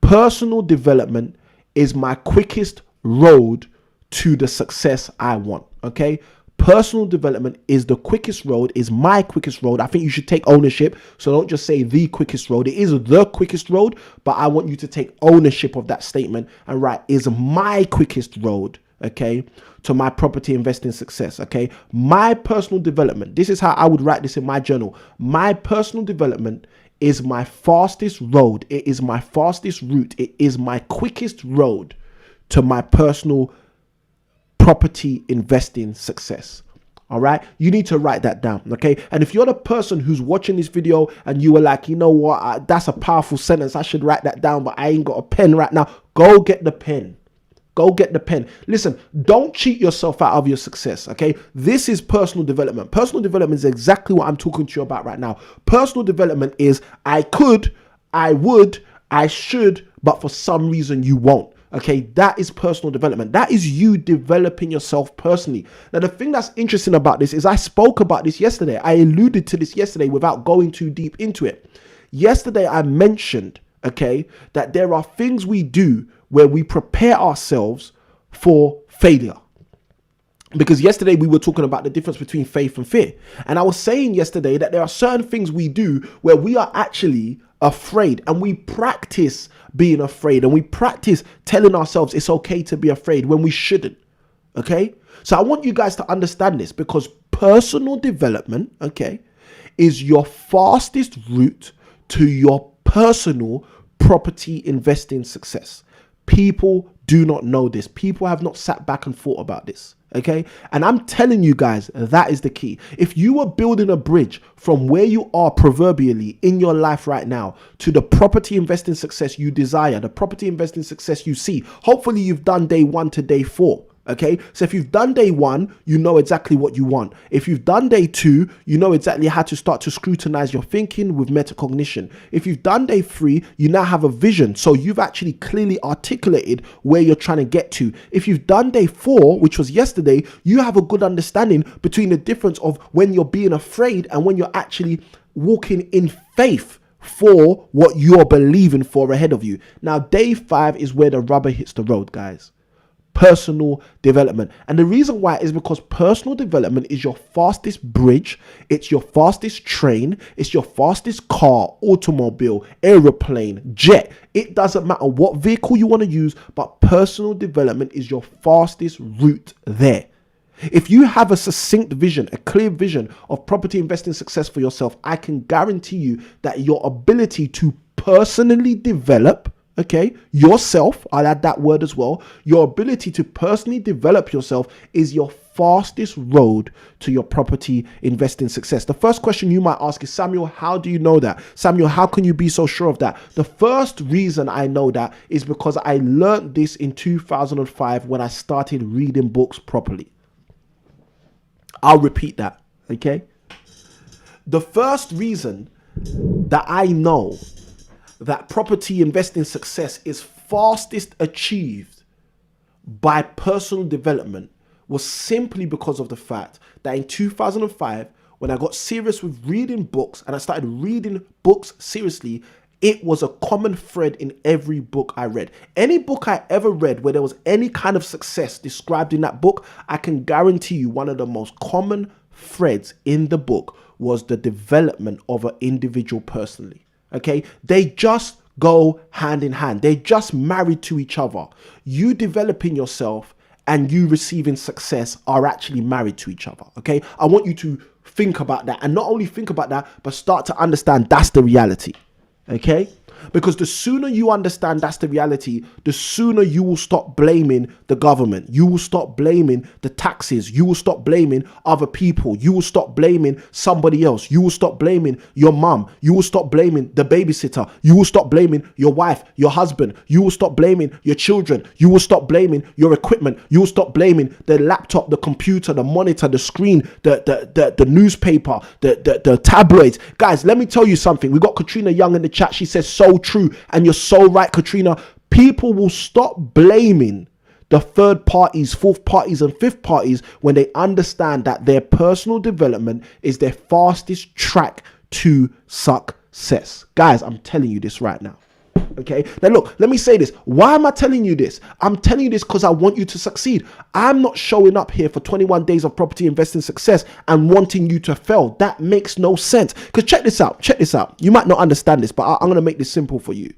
personal development is my quickest road to the success I want. Okay, personal development is the quickest road, is my quickest road. I think you should take ownership. So don't just say the quickest road. It is the quickest road, but I want you to take ownership of that statement and write, is my quickest road, okay, to my property investing success. Okay, my personal development, this is how I would write this in my journal. My personal development is my fastest road. It is my fastest route. It is my quickest road to my personal property investing success. All right, you need to write that down. Okay, and if you're the person who's watching this video and you were like, you know what, that's a powerful sentence, I should write that down, but I ain't got a pen right now, go get the pen. Go get the pen. Listen, don't cheat yourself out of your success. Okay, this is personal development. Personal development is exactly what I'm talking to you about right now. Personal development is I could, I would, I should, but for some reason you won't. Okay, that is personal development. That is you developing yourself personally. Now, the thing that's interesting about this is I spoke about this yesterday. I alluded to this yesterday without going too deep into it. Yesterday, I mentioned, okay, that there are things we do where we prepare ourselves for failure. Because yesterday we were talking about the difference between faith and fear. And I was saying yesterday that there are certain things we do where we are actually afraid, and we practice being afraid, and we practice telling ourselves it's okay to be afraid when we shouldn't. Okay, so I want you guys to understand this, because personal development, okay, is your fastest route to your personal property investing success. People do not know this. People have not sat back and thought about this. Okay. And I'm telling you guys, that is the key. If you are building a bridge from where you are proverbially in your life right now to the property investing success you desire, the property investing success you see, hopefully you've done day 1 to day 4. Okay, so if you've done day 1, you know exactly what you want. If you've done day 2, you know exactly how to start to scrutinize your thinking with metacognition. If you've done day 3, you now have a vision. So you've actually clearly articulated where you're trying to get to. If you've done day 4, which was yesterday, you have a good understanding between the difference of when you're being afraid and when you're actually walking in faith for what you're believing for ahead of you. Now, day 5 is where the rubber hits the road, guys. Personal development. And the reason why is because personal development is your fastest bridge. It's your fastest train. It's your fastest car, automobile, aeroplane, jet. It doesn't matter what vehicle you want to use, but personal development is your fastest route there. If you have a succinct vision, a clear vision of property investing success for yourself, I can guarantee you that your ability to personally develop, okay, yourself, I'll add that word as well. Your ability to personally develop yourself is your fastest road to your property investing success. The first question you might ask is, Samuel, how do you know that? Samuel, how can you be so sure of that? The first reason I know that is because I learned this in 2005 when I started reading books properly. I'll repeat that, okay? The first reason that I know that property investing success is fastest achieved by personal development was simply because of the fact that in 2005, when I got serious with reading books and I started reading books seriously, it was a common thread in every book I read. Any book I ever read where there was any kind of success described in that book, I can guarantee you one of the most common threads in the book was the development of an individual personally. Okay, they just go hand in hand. They're just married to each other. You developing yourself and you receiving success are actually married to each other. Okay, I want you to think about that, and not only think about that, but start to understand that's the reality. Okay, because the sooner you understand that's the reality, the sooner you will stop blaming the government. You will stop blaming the taxes. You will stop blaming other people. You will stop blaming somebody else. You will stop blaming your mom. You will stop blaming the babysitter. You will stop blaming your wife, your husband. You will stop blaming your children. You will stop blaming your equipment. You will stop blaming the laptop, the computer, the monitor, the screen, the newspaper, the tabloids. Guys, let me tell you something. We got Katrina Young in the chat. She says so true, and you're so right, Katrina. People will stop blaming the third parties, fourth parties, and fifth parties when they understand that their personal development is their fastest track to success. Guys, I'm telling you this right now. Okay, now look, let me say this. Why am I telling you this? I'm telling you this because I want you to succeed. I'm not showing up here for 21 days of property investing success and wanting you to fail. That makes no sense. Because check this out. You might not understand this, but I'm going to make this simple for you.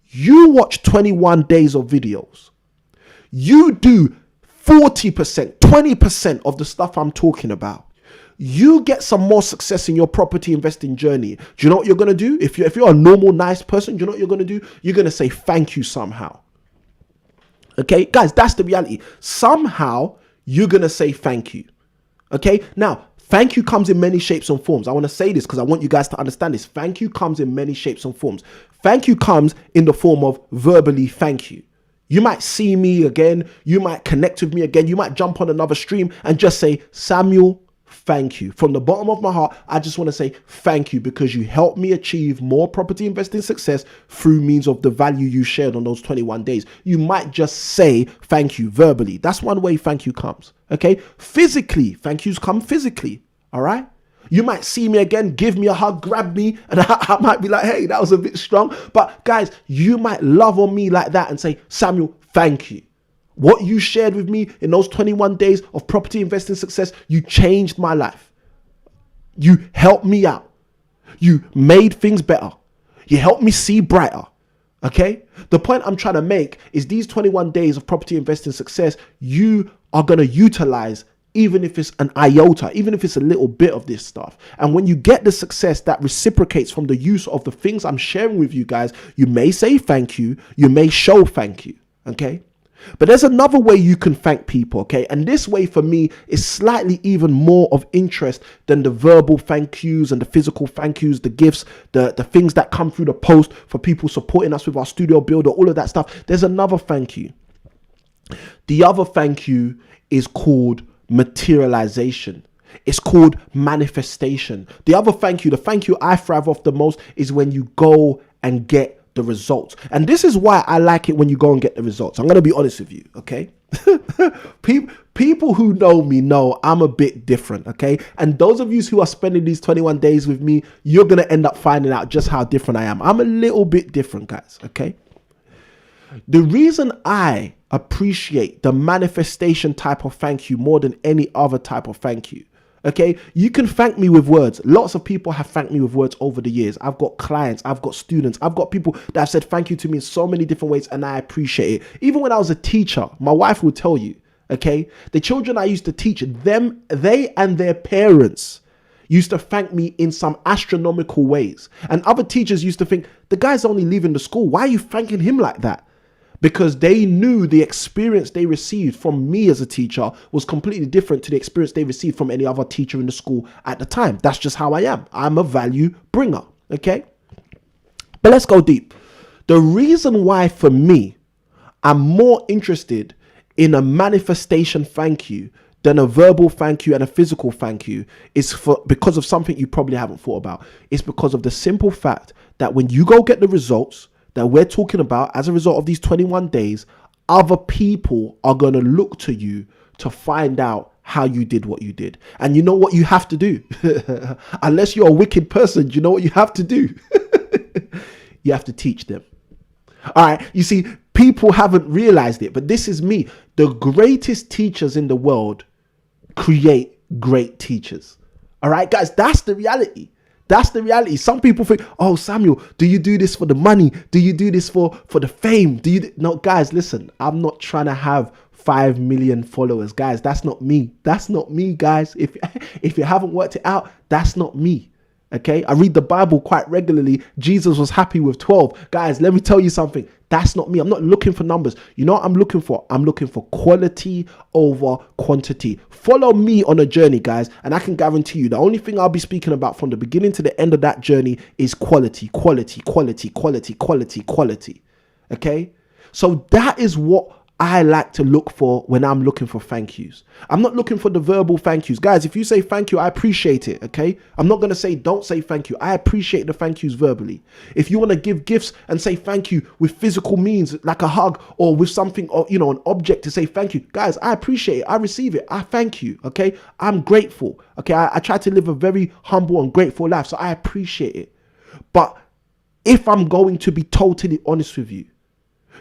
You watch 21 days of videos. You do 40%, 20% of the stuff I'm talking about. You get some more success in your property investing journey. Do you know what you're going to do? If you're a normal, nice person, do you know what you're going to do? You're going to say thank you somehow. Okay, guys, that's the reality. Somehow you're going to say thank you. Okay, now, thank you comes in many shapes and forms. I want to say this because I want you guys to understand this. Thank you comes in many shapes and forms. Thank you comes in the form of verbally thank you. You might see me again. You might connect with me again. You might jump on another stream and just say, Samuel, thank you. From the bottom of my heart, I just want to say thank you because you helped me achieve more property investing success through means of the value you shared on those 21 days. You might just say thank you verbally. That's one way thank you comes. Okay. Physically, thank yous come physically. All right. You might see me again, give me a hug, grab me, and I might be like, hey, that was a bit strong. But guys, you might love on me like that and say, Samuel, thank you. What you shared with me in those 21 days of property investing success, you changed my life. You helped me out. You made things better. You helped me see brighter. Okay? The point I'm trying to make is these 21 days of property investing success, you are going to utilize, even if it's an iota, even if it's a little bit of this stuff. And when you get the success that reciprocates from the use of the things I'm sharing with you guys, you may say thank you. You may show thank you. Okay? But there's another way you can thank people, okay? And this way for me is slightly even more of interest than the verbal thank yous and the physical thank yous, the gifts, the things that come through the post for people supporting us with our studio build or all of that stuff. There's another thank you. The other thank you is called materialization. It's called manifestation. The other thank you, the thank you I thrive off the most, is when you go and get the results. And this is why I like it when you go and get the results. I'm going to be honest with you, okay? People who know me know I'm a bit different, okay? And those of you who are spending these 21 days with me, you're going to end up finding out just how different I am. I'm a little bit different, guys, okay? The reason I appreciate the manifestation type of thank you more than any other type of thank you, okay, you can thank me with words. Lots of people have thanked me with words over the years. I've got clients, I've got students, I've got people that have said thank you to me in so many different ways, and I appreciate it. Even when I was a teacher, my wife will tell you, okay, the children I used to teach, they and their parents used to thank me in some astronomical ways. And other teachers used to think, the guy's only leaving the school. Why are you thanking him like that? Because they knew the experience they received from me as a teacher was completely different to the experience they received from any other teacher in the school at the time. That's just how I am. I'm a value bringer, okay? But let's go deep. The reason why, for me, I'm more interested in a manifestation thank you than a verbal thank you and a physical thank you is because of something you probably haven't thought about. It's because of the simple fact that when you go get the results that we're talking about as a result of these 21 days, other people are going to look to you to find out how you did what you did. And you know what you have to do? Unless you're a wicked person, you know what you have to do? You have to teach them. All right. You see, people haven't realized it, but this is me. The greatest teachers in the world create great teachers. All right, guys, that's the reality. That's the reality. Some people think, oh, Samuel, do you do this for the money? Do you do this for the fame? No, guys, listen, I'm not trying to have 5 million followers. Guys, that's not me. That's not me, guys. If you haven't worked it out, that's not me. Okay, I read the Bible quite regularly. Jesus was happy with 12. Guys, let me tell you something. That's not me. I'm not looking for numbers. You know what I'm looking for? I'm looking for quality over quantity. Follow me on a journey, guys, and I can guarantee you the only thing I'll be speaking about from the beginning to the end of that journey is quality, quality, quality, quality, quality, quality. Okay, so that is what I like to look for when I'm looking for thank yous. I'm not looking for the verbal thank yous. Guys, if you say thank you, I appreciate it, okay? I'm not going to say don't say thank you. I appreciate the thank yous verbally. If you want to give gifts and say thank you with physical means, like a hug or with something, or, you know, an object to say thank you. Guys, I appreciate it. I receive it. I thank you, okay? I'm grateful, okay? I try to live a very humble and grateful life, so I appreciate it. But if I'm going to be totally honest with you,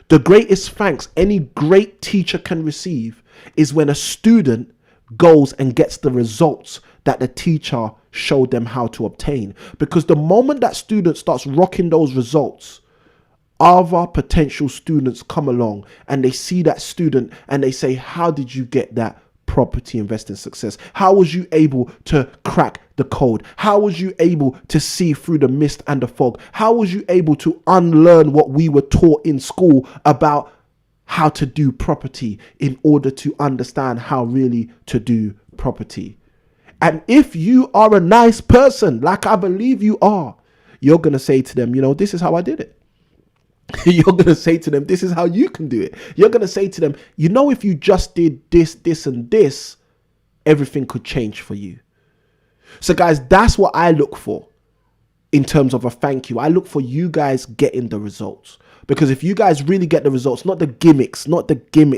the greatest thanks any great teacher can receive is when a student goes and gets the results that the teacher showed them how to obtain. Because the moment that student starts rocking those results, other potential students come along and they see that student and they say, how did you get that property investing success? How was you able to crack the code? How was you able to see through the mist and the fog? How was you able to unlearn what we were taught in school about how to do property in order to understand how really to do property? And if you are a nice person, like I believe you are, you're going to say to them, you know, this is how I did it. You're going to say to them, this is how you can do it. You're going to say to them, you know, if you just did this, this, and this, everything could change for you. So guys, that's what I look for in terms of a thank you. I look for you guys getting the results. Because if you guys really get the results, not the gimmicks,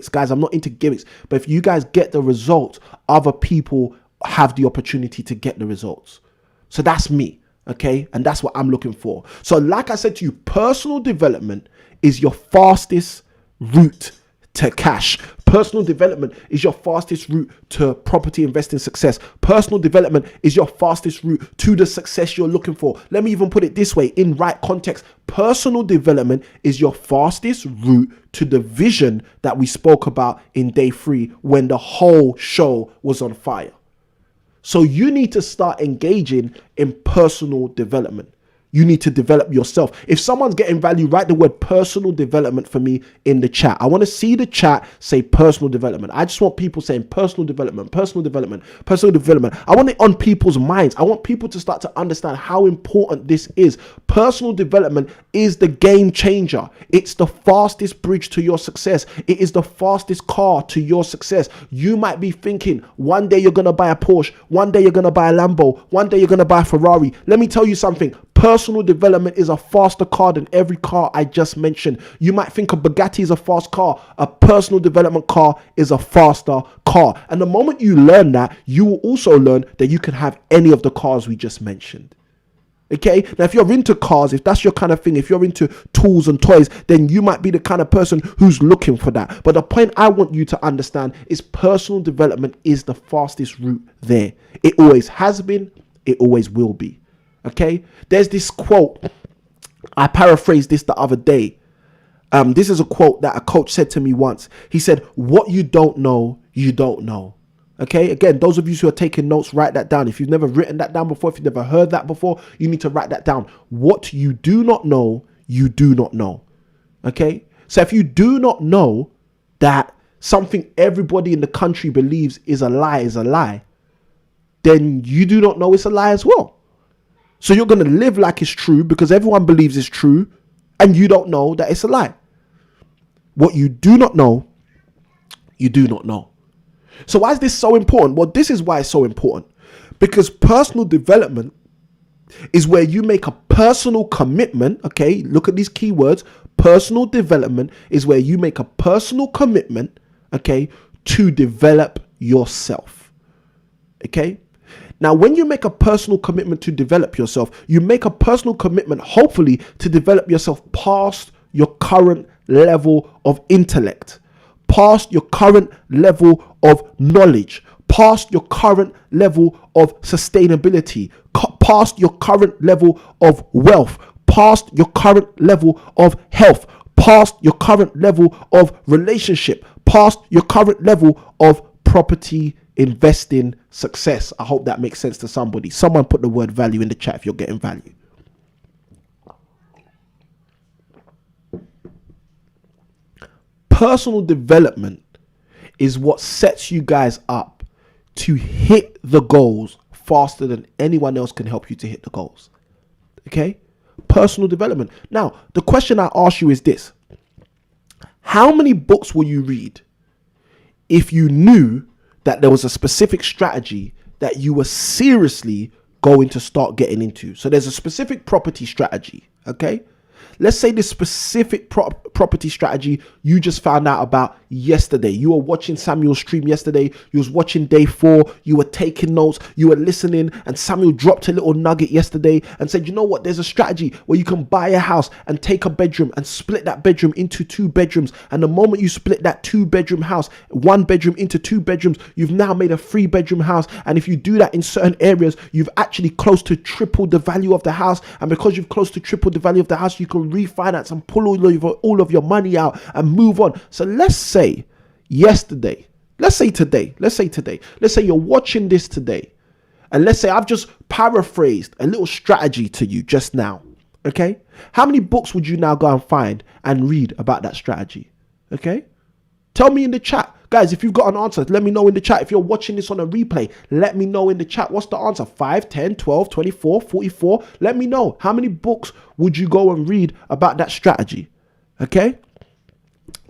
guys, I'm not into gimmicks, but if you guys get the results, other people have the opportunity to get the results. So that's me. Okay, and that's what I'm looking for. So like I said to you, personal development is your fastest route to cash. Personal development is your fastest route to property investing success. Personal development is your fastest route to the success you're looking for. Let me even put it this way, in right context. Personal development is your fastest route to the vision that we spoke about in day 3 when the whole show was on fire. So you need to start engaging in personal development. You need to develop yourself. If someone's getting value, write the word personal development for me in the chat. I want to see the chat say personal development. I just want people saying personal development, personal development, personal development. I want it on people's minds. I want people to start to understand how important this is. Personal development is the game changer. It's the fastest bridge to your success. It is the fastest car to your success. You might be thinking one day you're going to buy a Porsche, one day you're going to buy a Lambo, one day you're going to buy a Ferrari. Let me tell you something. Personal development is a faster car than every car I just mentioned. You might think a Bugatti is a fast car. A personal development car is a faster car. And the moment you learn that, you will also learn that you can have any of the cars we just mentioned. Okay, now if you're into cars, if that's your kind of thing, if you're into tools and toys, then you might be the kind of person who's looking for that. But the point I want you to understand is personal development is the fastest route there. It always has been, it always will be. Okay, there's this quote. I paraphrased this the other day. This is a quote that a coach said to me once. He said, "What you don't know, you don't know." Okay, again, those of you who are taking notes, write that down. If you've never written that down before, if you've never heard that before, you need to write that down. What you do not know, you do not know. Okay, so if you do not know that something everybody in the country believes is a lie, then you do not know it's a lie as well. So you're going to live like it's true because everyone believes it's true and you don't know that it's a lie. What you do not know, you do not know. So why is this so important? Well, this is why it's so important. Because personal development is where you make a personal commitment. Okay, look at these keywords. Personal development is where you make a personal commitment, okay, to develop yourself. Okay. Now, when you make a personal commitment to develop yourself, you make a personal commitment, hopefully, to develop yourself past your current level of intellect, past your current level of knowledge, past your current level of sustainability, past your current level of wealth, past your current level of health, past your current level of relationship, past your current level of property investing success. I hope that makes sense to somebody. Someone put the word value in the chat if you're getting value. Personal development is what sets you guys up to hit the goals faster than anyone else can help you to hit the goals. Okay? Personal development. Now, the question I ask you is this. How many books will you read if you knew that there was a specific strategy that you were seriously going to start getting into? So there's a specific property strategy, okay? Let's say this specific property strategy you just found out about yesterday. You were watching Samuel's stream yesterday. You was watching day 4. You were taking notes. You were listening. And Samuel dropped a little nugget yesterday and said, you know what? There's a strategy where you can buy a house and take a bedroom and split that bedroom into 2 bedrooms. And the moment you split that 2-bedroom house, 1 bedroom into 2 bedrooms, you've now made a 3-bedroom house. And if you do that in certain areas, you've actually close to tripled the value of the house. And because you've close to tripled the value of the house, you can refinance and pull all of your money out and move on. So let's say yesterday, let's say today, let's say you're watching this today, and let's say I've just paraphrased a little strategy to you just now. Okay, how many books would you now go and find and read about that strategy? Okay, tell me in the chat, guys. If you've got an answer, let me know in the chat. If you're watching this on a replay, let me know in the chat. What's the answer? 5, 10, 12, 24, 44. Let me know. How many books would you go and read about that strategy? Okay.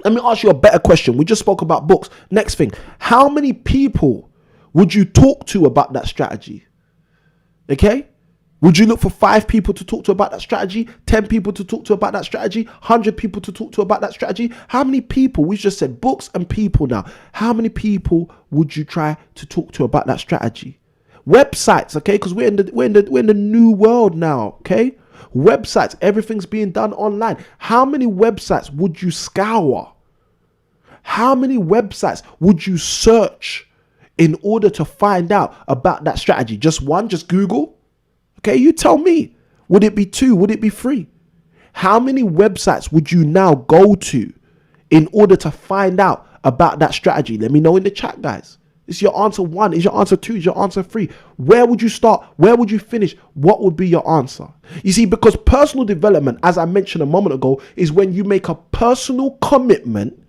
Let me ask you a better question. We just spoke about books. Next thing, how many people would you talk to about that strategy? Okay. Would you look for 5 people to talk to about that strategy? 10 people to talk to about that strategy? 100 people to talk to about that strategy? How many people? We just said books and people now. How many people would you try to talk to about that strategy? Websites, okay? Because we're in the new world now, okay? Websites, everything's being done online. How many websites would you scour? How many websites would you search in order to find out about that strategy? Just one? Just Google? Okay, you tell me. Would it be 2? Would it be 3? How many websites would you now go to in order to find out about that strategy? Let me know in the chat, guys. Is your answer 1? Is your answer 2? Is your answer 3? Where would you start? Where would you finish? What would be your answer? You see, because personal development, as I mentioned a moment ago, is when you make a personal commitment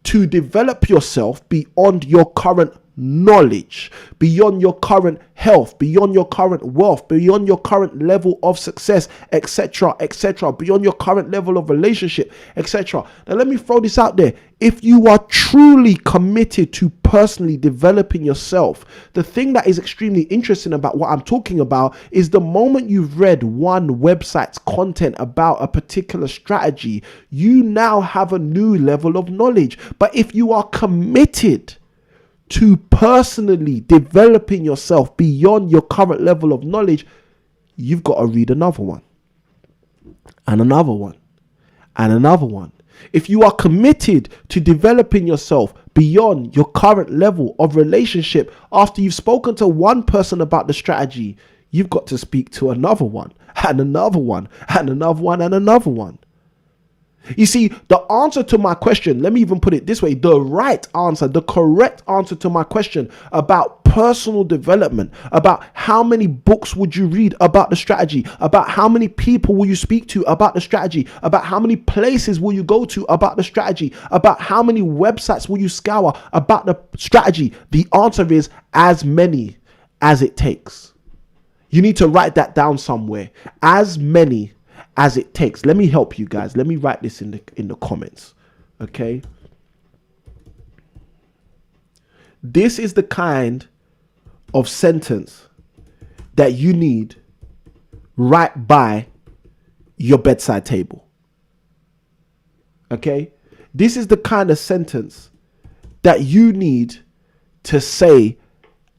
to develop yourself beyond your current knowledge, beyond your current health, beyond your current wealth, beyond your current level of success, etc., etc., beyond your current level of relationship, etc. Now, let me throw this out there. If you are truly committed to personally developing yourself, the thing that is extremely interesting about what I'm talking about is the moment you've read one website's content about a particular strategy, you now have a new level of knowledge. But if you are committed to personally developing yourself beyond your current level of knowledge, you've got to read another one and another one and another one. If you are committed to developing yourself beyond your current level of relationship, after you've spoken to one person about the strategy, you've got to speak to another one and another one and another one and another one. You see, the answer to my question, let me even put it this way, the right answer, the correct answer to my question about personal development, about how many books would you read about the strategy, about how many people will you speak to about the strategy, about how many places will you go to about the strategy, about how many websites will you scour about the strategy, the answer is as many as it takes. You need to write that down somewhere. As many as it takes. Let me help you guys. Let me write this in the comments. Okay. This is the kind of sentence that you need right by your bedside table. Okay. This is the kind of sentence that you need to say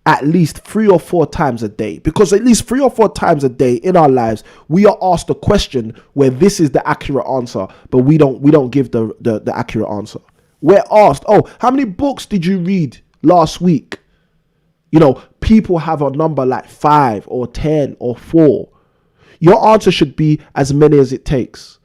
at least 3 or 4 times a day, because at least 3 or 4 times a day in our lives, we are asked a question where this is the accurate answer, but we don't give the accurate answer. We're asked, oh, how many books did you read last week? You know, people have a number like 5 or 10 or 4. Your answer should be as many as it takes.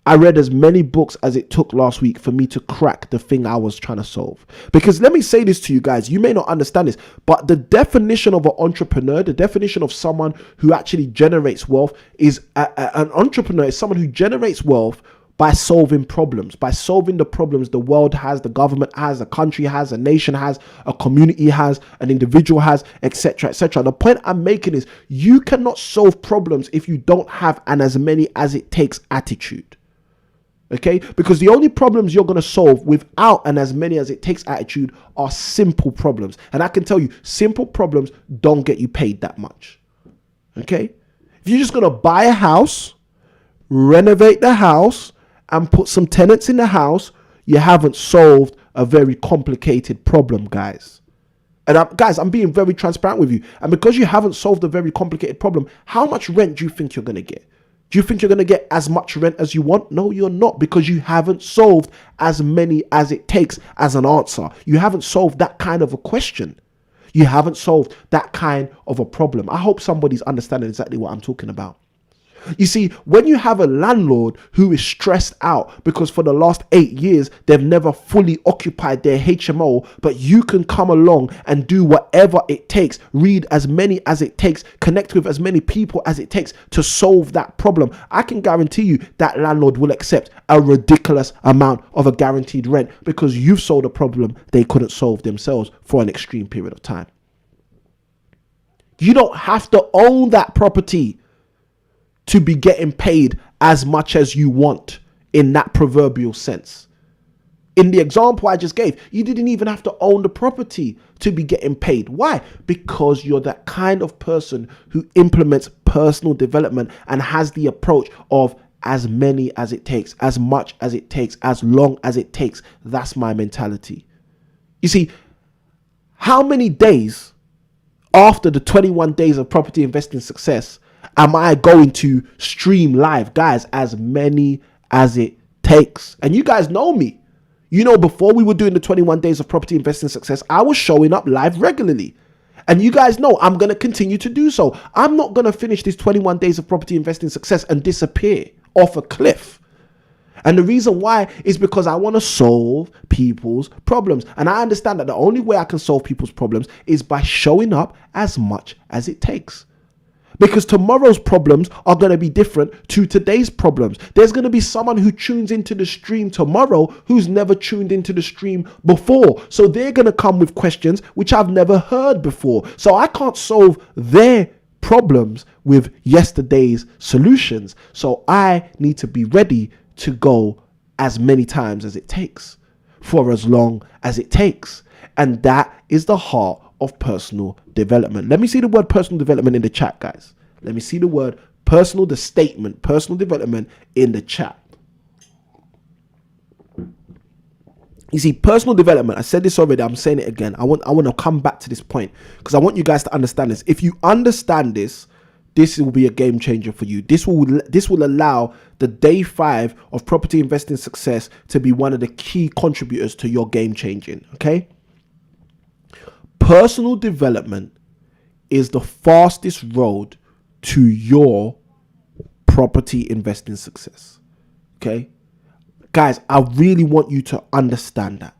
I read as many books as it took last week for me to crack the thing I was trying to solve. Because let me say this to you guys, you may not understand this, but the definition of an entrepreneur, the definition of someone who actually generates wealth is an entrepreneur is someone who generates wealth by solving problems, by solving the problems the world has, the government has, a country has, a nation has, a community has, an individual has, etc., etc. The point I'm making is you cannot solve problems if you don't have an as many as it takes attitude. Okay, because the only problems you're going to solve without an as many as it takes attitude are simple problems. And I can tell you, simple problems don't get you paid that much. Okay, if you're just going to buy a house, renovate the house, and put some tenants in the house, you haven't solved a very complicated problem, guys. And guys, I'm being very transparent with you. And because you haven't solved a very complicated problem, how much rent do you think you're going to get? Do you think you're going to get as much rent as you want? No, you're not, because you haven't solved as many as it takes as an answer. You haven't solved that kind of a question. You haven't solved that kind of a problem. I hope somebody's understanding exactly what I'm talking about. You see, when you have a landlord who is stressed out because for the last 8 years, they've never fully occupied their HMO, but you can come along and do whatever it takes, read as many as it takes, connect with as many people as it takes to solve that problem, I can guarantee you that landlord will accept a ridiculous amount of a guaranteed rent because you've solved a problem they couldn't solve themselves for an extreme period of time. You don't have to own that property to be getting paid as much as you want in that proverbial sense. In the example I just gave, you didn't even have to own the property to be getting paid. Why? Because you're that kind of person who implements personal development and has the approach of as many as it takes, as much as it takes, as long as it takes. That's my mentality. You see, how many days after the 21 days of property investing success am I going to stream live? Guys, as many as it takes. And you guys know me. You know, before we were doing the 21 days of property investing success, I was showing up live regularly. And you guys know I'm going to continue to do so. I'm not going to finish this 21 days of property investing success and disappear off a cliff. And the reason why is because I want to solve people's problems. And I understand that the only way I can solve people's problems is by showing up as much as it takes. Because tomorrow's problems are going to be different to today's problems. There's going to be someone who tunes into the stream tomorrow who's never tuned into the stream before. So they're going to come with questions which I've never heard before. So I can't solve their problems with yesterday's solutions. So I need to be ready to go as many times as it takes, for as long as it takes. And that is the heart of personal development. Let me see the word personal development in the chat, guys. Let me see the word the statement personal development in the chat. You see, personal development, I said this already, I'm saying it again. I want to come back to this point because I want you guys to understand this. If you understand this, this will be a game changer for you. This will allow the day 5 of property investing success to be one of the key contributors to your game changing. Okay. Personal development is the fastest road to your property investing success. Okay. Guys, I really want you to understand that.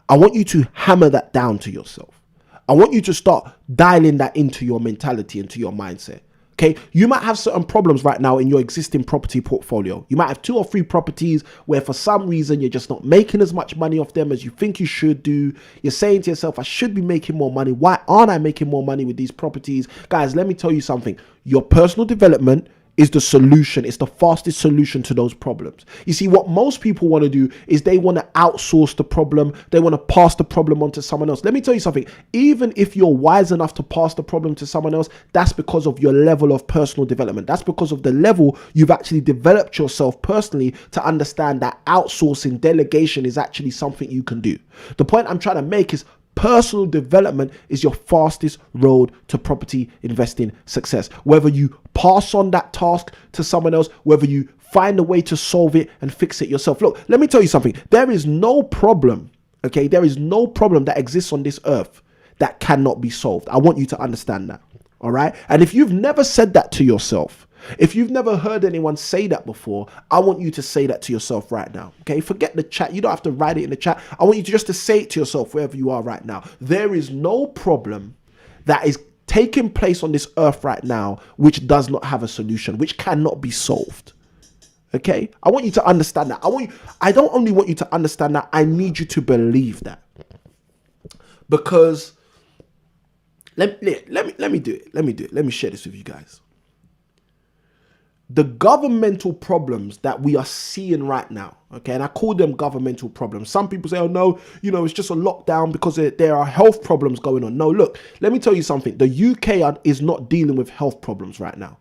I want you to hammer that down to yourself. I want you to start dialing that into your mentality, into your mindset. Okay, you might have certain problems right now in your existing property portfolio. You might have 2 or 3 properties where for some reason you're just not making as much money off them as you think you should do. You're saying to yourself, I should be making more money. Why aren't I making more money with these properties? Guys, let me tell you something. Your personal development is the solution. It's the fastest solution to those problems. You see, what most people want to do is they want to outsource the problem. They want to pass the problem on to someone else. Let me tell you something. Even if you're wise enough to pass the problem to someone else, that's because of your level of personal development. That's because of the level you've actually developed yourself personally to understand that outsourcing, delegation is actually something you can do. The point I'm trying to make is personal development is your fastest road to property investing success. Whether you pass on that task to someone else, whether you find a way to solve it and fix it yourself. Look, let me tell you something. There is no problem, okay? There is no problem that exists on this earth that cannot be solved. I want you to understand that, all right? And if you've never said that to yourself, if you've never heard anyone say that before, I want you to say that to yourself right now. Okay, forget the chat. You don't have to write it in the chat. I want you to just to say it to yourself wherever you are right now. There is no problem that is taking place on this earth right now which does not have a solution, which cannot be solved. Okay, I want you to understand that. I don't only want you to understand that, I need you to believe that. Because let me do it. Let me share this with you guys. The governmental problems that we are seeing right now, okay, and I call them governmental problems. Some people say, oh no, it's just a lockdown because there are health problems going on. No, look, let me tell you something. The UK is not dealing with health problems right now.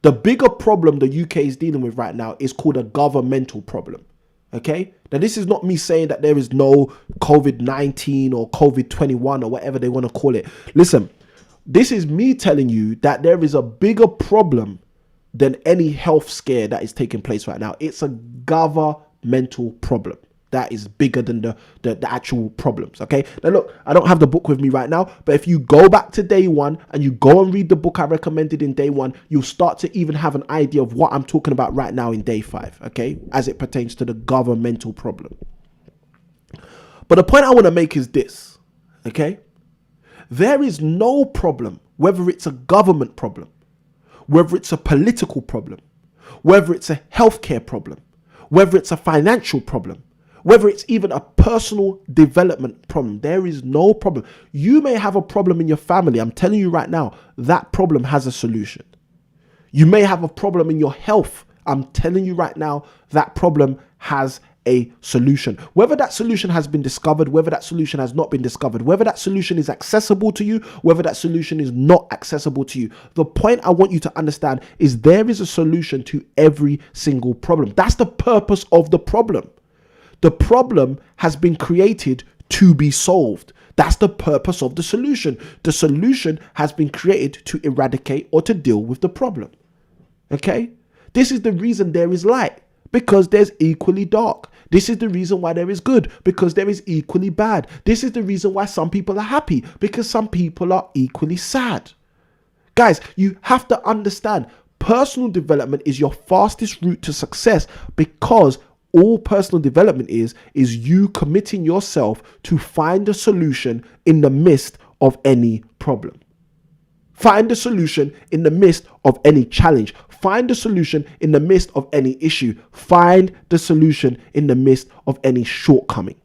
The bigger problem the UK is dealing with right now is called a governmental problem, okay? Now, this is not me saying that there is no COVID-19 or COVID-21 or whatever they want to call it. Listen, this is me telling you that there is a bigger problem than any health scare that is taking place right now. It's a governmental problem that is bigger than the actual problems, okay? Now look, I don't have the book with me right now, but if you go back to day 1 and you go and read the book I recommended in day 1, you'll start to even have an idea of what I'm talking about right now in day 5, okay? As it pertains to the governmental problem. But the point I want to make is this, okay? There is no problem, whether it's a government problem, whether it's a political problem, whether it's a healthcare problem, whether it's a financial problem, whether it's even a personal development problem, there is no problem. You may have a problem in your family. I'm telling you right now, that problem has a solution. You may have a problem in your health. I'm telling you right now, that problem has a solution. Whether that solution has been discovered, whether that solution has not been discovered, whether that solution is accessible to you, whether that solution is not accessible to you. The point I want you to understand is there is a solution to every single problem. That's the purpose of the problem. The problem has been created to be solved. That's the purpose of the solution. The solution has been created to eradicate or to deal with the problem. Okay? This is the reason there is light, because there's equally dark. This is the reason why there is good, because there is equally bad. This is the reason why some people are happy, because some people are equally sad. Guys, you have to understand, personal development is your fastest route to success, because All personal development is you committing yourself to find a solution in the midst of any problem. Find a solution in the midst of any challenge. Find a solution in the midst of any issue. Find the solution in the midst of any shortcoming.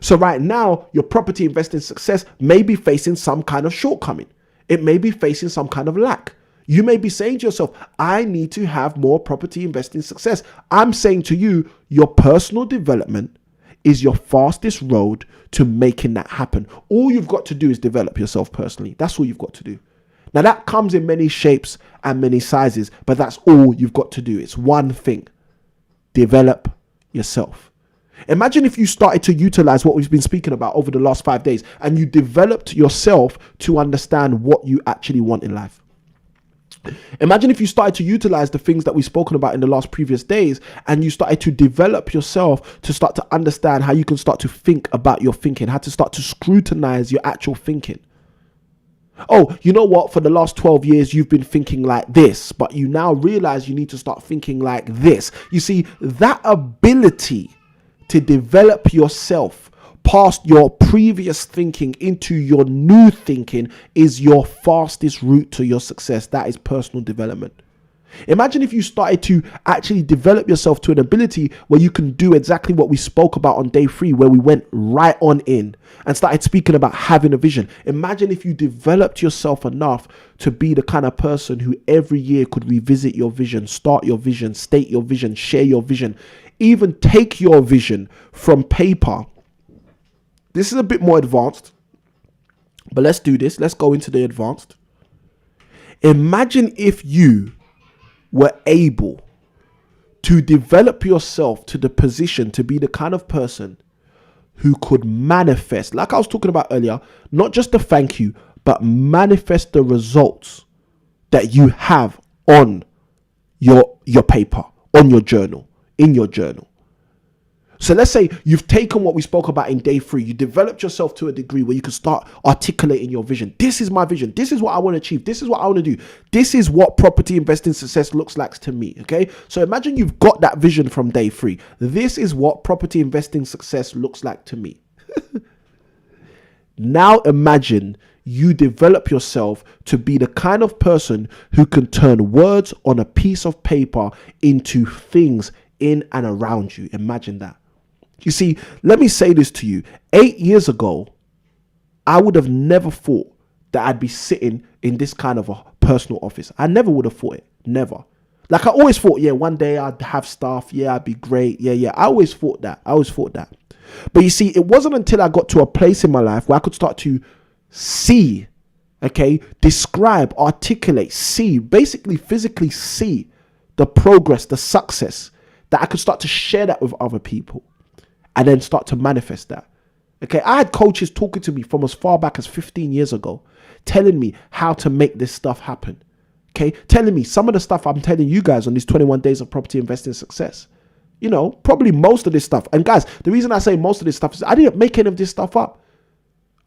So right now, your property investing success may be facing some kind of shortcoming. It may be facing some kind of lack. You may be saying to yourself, I need to have more property investing success. I'm saying to you, your personal development is your fastest road to making that happen. All you've got to do is develop yourself personally. That's all you've got to do. Now that comes in many shapes and many sizes, but that's all you've got to do. It's one thing. Develop yourself. Imagine if you started to utilize what we've been speaking about over the last 5 days and you developed yourself to understand what you actually want in life. Imagine if you started to utilize the things that we've spoken about in the last previous days and you started to develop yourself to start to understand how you can start to think about your thinking, how to start to scrutinize your actual thinking. Oh, you know what? For the last 12 years, you've been thinking like this, but you now realize you need to start thinking like this. You see, that ability to develop yourself past your previous thinking into your new thinking is your fastest route to your success. That is personal development. Imagine if you started to actually develop yourself to an ability where you can do exactly what we spoke about on day 3, where we went right on in and started speaking about having a vision. Imagine if you developed yourself enough to be the kind of person who every year could revisit your vision, start your vision, state your vision, share your vision, even take your vision from paper. This is a bit more advanced, but let's do this. Let's go into the advanced. Imagine if you were able to develop yourself to the position to be the kind of person who could manifest, like I was talking about earlier, not just the thank you, but manifest the results that you have on your paper, on your journal, in your journal. So let's say you've taken what we spoke about in day 3. You developed yourself to a degree where you can start articulating your vision. This is my vision. This is what I want to achieve. This is what I want to do. This is what property investing success looks like to me. Okay. So imagine you've got that vision from day 3. This is what property investing success looks like to me. Now imagine you develop yourself to be the kind of person who can turn words on a piece of paper into things in and around you. Imagine that. You see, let me say this to you. 8 years ago, I would have never thought that I'd be sitting in this kind of a personal office. I never would have thought it. Never. Like I always thought, yeah, one day I'd have staff. Yeah, I'd be great. Yeah. I always thought that. But you see, it wasn't until I got to a place in my life where I could start to see, okay, describe, articulate, see, basically physically see the progress, the success, that I could start to share that with other people and then start to manifest that. Okay, I had coaches talking to me from as far back as 15 years ago, telling me how to make this stuff happen. Okay, telling me some of the stuff I'm telling you guys on these 21 days of property investing success. You know, probably most of this stuff. And guys, the reason I say most of this stuff is I didn't make any of this stuff up.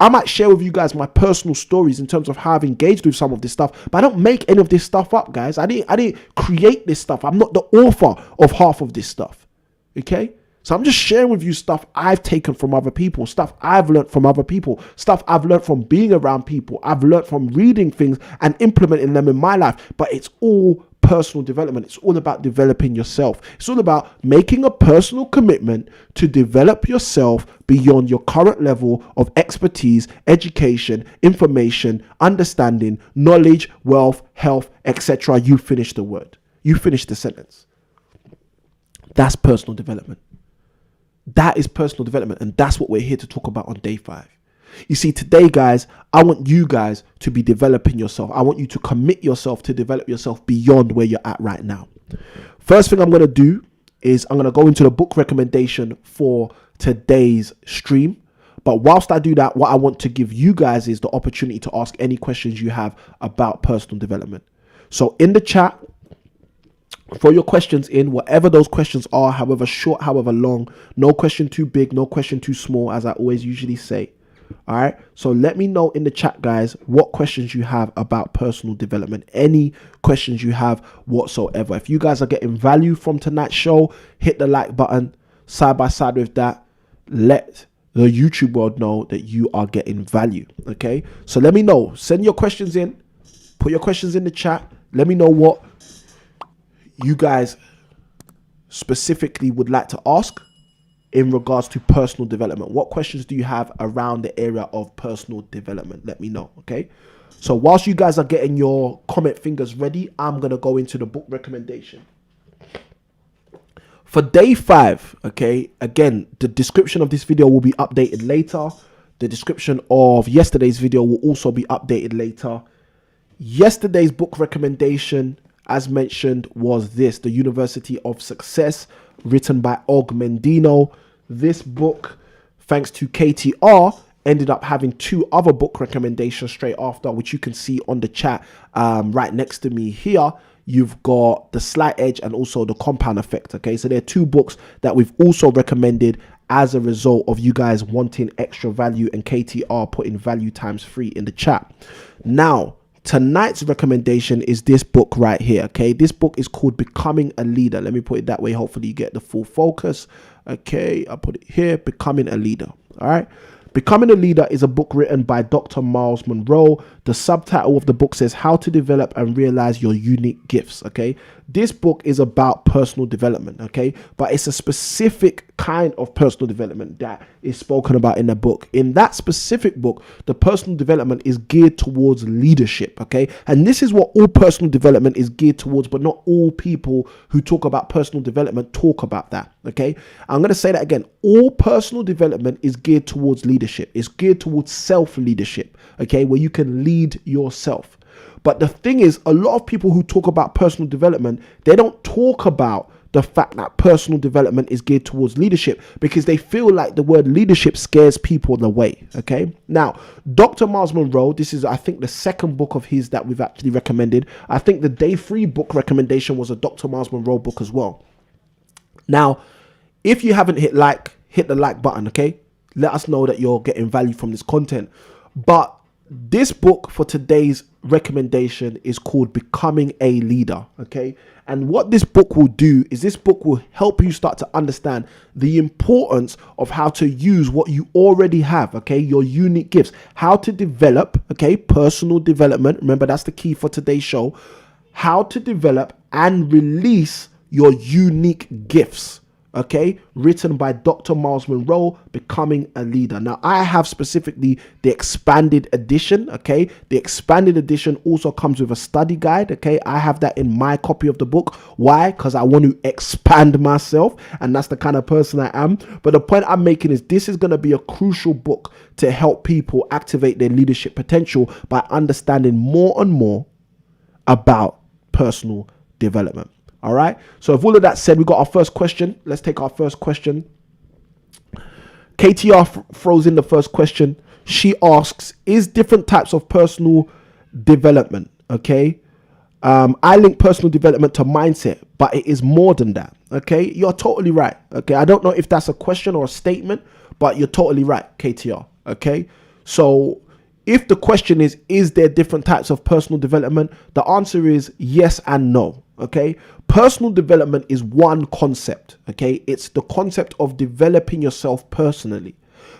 I might share with you guys my personal stories in terms of how I've engaged with some of this stuff, but I don't make any of this stuff up, guys. I didn't create this stuff. I'm not the author of half of this stuff. Okay? So I'm just sharing with you stuff I've taken from other people, stuff I've learned from other people, stuff I've learned from being around people. I've learned from reading things and implementing them in my life, but it's all personal development. It's all about developing yourself. It's all about making a personal commitment to develop yourself beyond your current level of expertise, education, information, understanding, knowledge, wealth, health, etc. You finish the word. You finish the sentence. That's personal development. That is personal development, and that's what we're here to talk about on day 5. You see, today, guys, I want you guys to be developing yourself. I want you to commit yourself to develop yourself beyond where you're at right now. First thing I'm going to do is I'm going to go into the book recommendation for today's stream. But whilst I do that, what I want to give you guys is the opportunity to ask any questions you have about personal development. So in the chat, throw your questions in, whatever those questions are, however short, however long. No question too big, no question too small, as I always usually say. All right. So let me know in the chat, guys, what questions you have about personal development, any questions you have whatsoever. If you guys are getting value from tonight's show, hit the like button, side by side with that, let the YouTube world know that you are getting value. Okay, so let me know. Send your questions in. Put your questions in the chat. Let me know what you guys specifically would like to ask in regards to personal development. What questions do you have around the area of personal development? Let me know. Okay, so whilst you guys are getting your comment fingers ready, I'm going to go into the book recommendation. For day 5, okay, again, the description of this video will be updated later. The description of yesterday's video will also be updated later. Yesterday's book recommendation, as mentioned, was this, The University of Success, written by Mandino. This book, thanks to KTR, ended up having 2 other book recommendations straight after, which you can see on the chat right next to me here. You've got The Slight Edge and also The Compound Effect. Okay, so there are 2 books that we've also recommended as a result of you guys wanting extra value and KTR putting value times 3 in the chat. Now, tonight's recommendation is this book right here. Okay, this book is called Becoming a Leader. Let me put it that way. Hopefully you get the full focus. Okay, I'll put it here. Becoming a Leader. All right. Becoming a Leader is a book written by Dr. Myles Munroe. The subtitle of the book says How to Develop and Realize Your Unique Gifts. Okay, this book is about personal development. Okay, but it's a specific kind of personal development that is spoken about in the book. In that specific book, the personal development is geared towards leadership. Okay, and this is what all personal development is geared towards, but not all people who talk about personal development talk about that. Okay, I'm going to say that again. All personal development is geared towards leadership. It's geared towards self-leadership. Okay, where you can lead yourself. But the thing is, a lot of people who talk about personal development, they don't talk about the fact that personal development is geared towards leadership because they feel like the word leadership scares people away. Okay, now Dr. Myles Munroe, this is I think the 2nd book of his that we've actually recommended. I think the day 3 book recommendation was a Dr. Myles Munroe book as well. Now, if you haven't hit the like button. Okay, let us know that you're getting value from this content. But this book for today's recommendation is called Becoming a Leader. Okay, and what this book will do is this book will help you start to understand the importance of how to use what you already have. Okay, your unique gifts, how to develop. Okay, personal development. Remember, that's the key for today's show. How to develop and release your unique gifts. Okay, written by Dr. Myles Munroe, Becoming a Leader. Now, I have specifically the expanded edition. Okay, the expanded edition also comes with a study guide. Okay, I have that in my copy of the book. Why? Because I want to expand myself, and that's the kind of person I am. But the point I'm making is this is going to be a crucial book to help people activate their leadership potential by understanding more and more about personal development. All right. So with all of that said, we got our first question. Let's take our first question. KTR throws in the first question. She asks, is different types of personal development. Okay. I link personal development to mindset, but it is more than that. Okay. You're totally right. Okay. I don't know if that's a question or a statement, but you're totally right, KTR. Okay. So if the question is there different types of personal development? The answer is yes and no. Okay, personal development is one concept. Okay, it's the concept of developing yourself personally.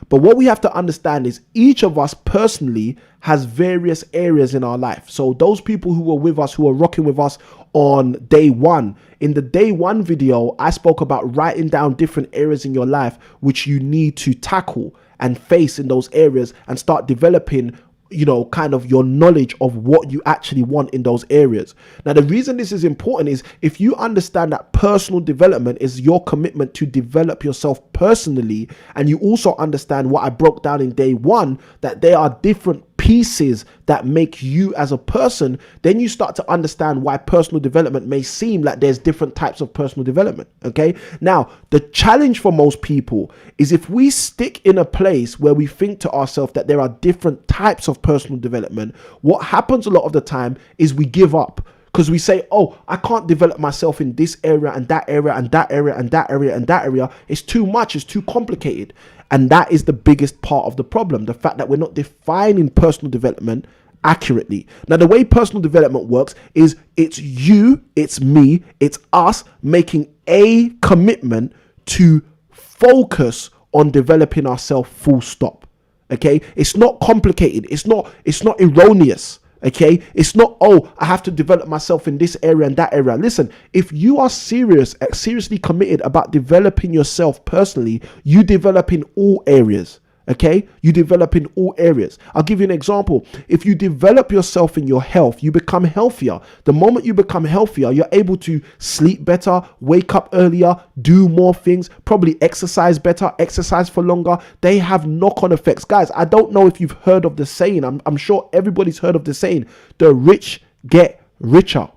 But what we have to understand is each of us personally has various areas in our life. So those people who were with us, who are rocking with us on day 1, in the day 1 video, I spoke about writing down different areas in your life which you need to tackle and face in those areas and start developing, you know, kind of your knowledge of what you actually want in those areas. Now, the reason this is important is if you understand that personal development is your commitment to develop yourself personally, and you also understand what I broke down in day 1, that there are different pieces that make you as a person, then you start to understand why personal development may seem like there's different types of personal development. Okay. Now, the challenge for most people is if we stick in a place where we think to ourselves that there are different types of personal development, what happens a lot of the time is we give up. Because we say, oh, I can't develop myself in this area and that area and that area and that area and that area. It's too much. It's too complicated. And that is the biggest part of the problem. The fact that we're not defining personal development accurately. Now, the way personal development works is it's you, it's me, it's us making a commitment to focus on developing ourselves, full stop. Okay, it's not complicated. It's not erroneous. Okay, it's not, oh, I have to develop myself in this area and that area. Listen, if you are seriously committed about developing yourself personally, you develop in all areas. Okay, you develop in all areas. I'll give you an example. If you develop yourself in your health, you become healthier. The moment you become healthier, you're able to sleep better, wake up earlier, do more things, probably exercise better, exercise for longer. They have knock-on effects. Guys, I don't know if you've heard of the saying. I'm sure everybody's heard of the saying, the rich get richer.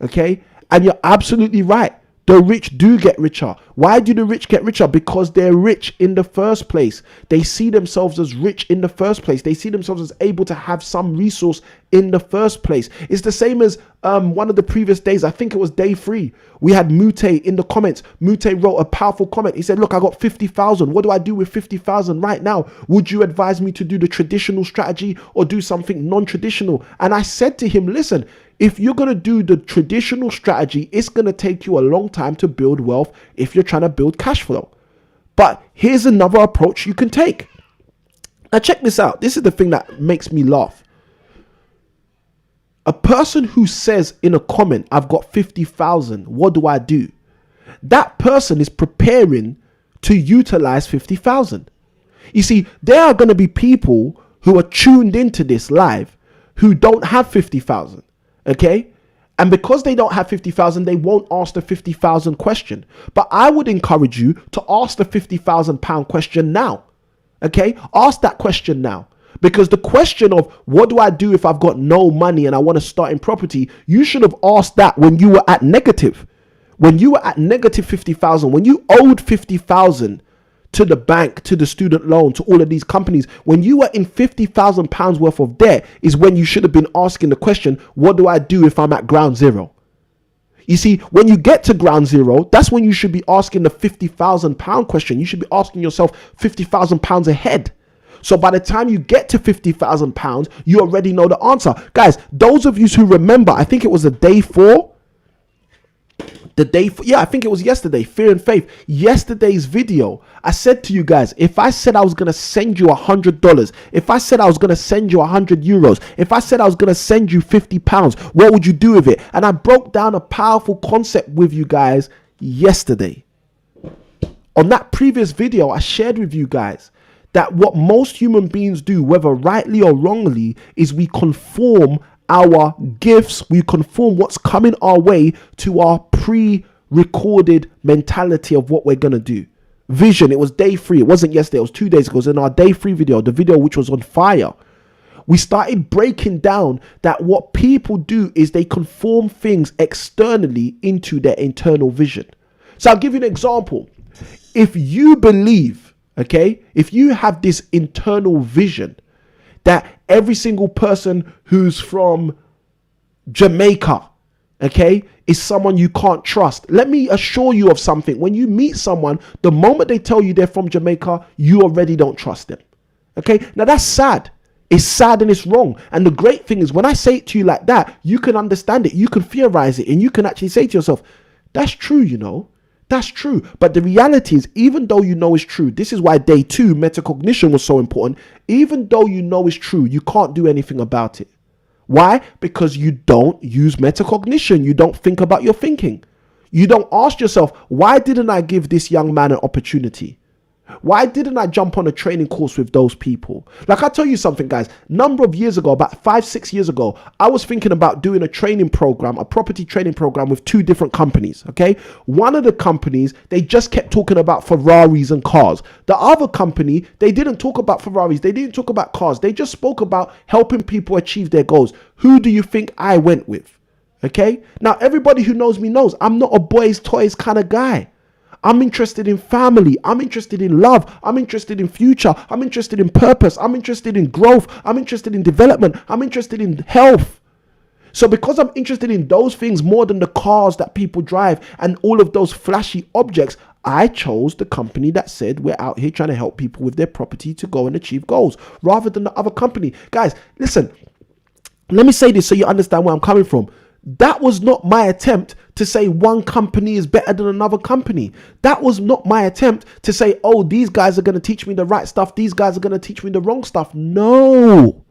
Okay, and you're absolutely right. The rich do get richer. Why do the rich get richer? Because they're rich in the first place. They see themselves as rich in the first place. They see themselves as able to have some resource in the first place. It's the same as one of the previous days. I think it was day 3. We had Mute in the comments. Mute wrote a powerful comment. He said, look, I got 50,000. What do I do with 50,000 right now? Would you advise me to do the traditional strategy or do something non-traditional? And I said to him, listen, if you're going to do the traditional strategy, it's going to take you a long time to build wealth if you're trying to build cash flow. But here's another approach you can take. Now check this out. This is the thing that makes me laugh. A person who says in a comment, I've got 50,000, what do I do? That person is preparing to utilize 50,000. You see, there are going to be people who are tuned into this live who don't have 50,000. Okay, and because they don't have 50,000, they won't ask the 50,000 question. But I would encourage you to ask the 50,000 pound question now. Okay, ask that question now, because the question of what do I do if I've got no money and I want to start in property, you should have asked that when you were at negative. When you were at negative 50,000, when you owed 50,000 to the bank, to the student loan, to all of these companies, when you were in 50,000 pounds worth of debt is when you should have been asking the question, what do I do if I'm at ground zero? You see, when you get to ground zero, that's when you should be asking the 50,000 pound question. You should be asking yourself 50,000 pounds ahead. So by the time you get to 50,000 pounds, you already know the answer. Guys, those of you who remember, I think it was the day 4, I think it was yesterday, Fear and Faith. Yesterday's video, I said to you guys, if I said I was going to send you $100, if I said I was going to send you 100 euros, if I said I was going to send you 50 pounds, what would you do with it? And I broke down a powerful concept with you guys yesterday. On that previous video, I shared with you guys that what most human beings do, whether rightly or wrongly, is we conform our gifts, we conform what's coming our way to our pre-recorded mentality of what we're going to do. Vision, it was day 3. It wasn't yesterday. It was 2 days ago. It was in our day 3 video, the video which was on fire. We started breaking down that what people do is they conform things externally into their internal vision. So I'll give you an example. If you believe, okay, if you have this internal vision that every single person who's from Jamaica, okay, is someone you can't trust. Let me assure you of something. When you meet someone, the moment they tell you they're from Jamaica, you already don't trust them. Okay, now that's sad. It's sad and it's wrong. And the great thing is when I say it to you like that, you can understand it. You can theorize it and you can actually say to yourself, that's true, you know. That's true. But the reality is, even though you know it's true, this is why day 2, metacognition, was so important. Even though you know it's true, you can't do anything about it. Why? Because you don't use metacognition. You don't think about your thinking. You don't ask yourself, why didn't I give this young man an opportunity? Why didn't I jump on a training course with those people? Like, I'll tell you something, guys. Number of years ago, about 5-6 years ago, I was thinking about doing a training program, a property training program with 2 different companies, okay? One of the companies, they just kept talking about Ferraris and cars. The other company, they didn't talk about Ferraris. They didn't talk about cars. They just spoke about helping people achieve their goals. Who do you think I went with? Okay? Now, everybody who knows me knows I'm not a boys' toys kind of guy. I'm interested in family. I'm interested in love. I'm interested in future. I'm interested in purpose. I'm interested in growth. I'm interested in development. I'm interested in health. So because I'm interested in those things more than the cars that people drive and all of those flashy objects, I chose the company that said we're out here trying to help people with their property to go and achieve goals rather than the other company. Guys, listen, let me say this so you understand where I'm coming from. That was not my attempt to say one company is better than another company. That was not my attempt to say, oh, these guys are going to teach me the right stuff, these guys are going to teach me the wrong stuff. No.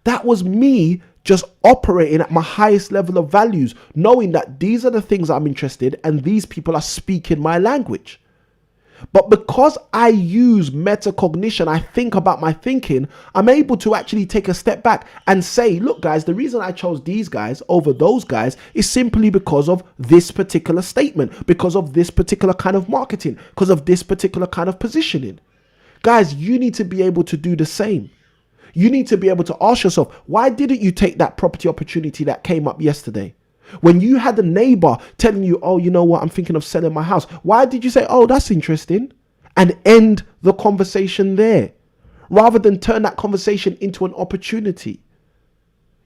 That was me just operating at my highest level of values, knowing that these are the things I'm interested in and these people are speaking my language. But because I use metacognition, I think about my thinking, I'm able to actually take a step back and say, look, guys, the reason I chose these guys over those guys is simply because of this particular statement, because of this particular kind of marketing, because of this particular kind of positioning. Guys, you need to be able to do the same. You need to be able to ask yourself, why didn't you take that property opportunity that came up yesterday? When you had a neighbor telling you, oh, you know what, I'm thinking of selling my house. Why did you say, oh, that's interesting, and end the conversation there rather than turn that conversation into an opportunity?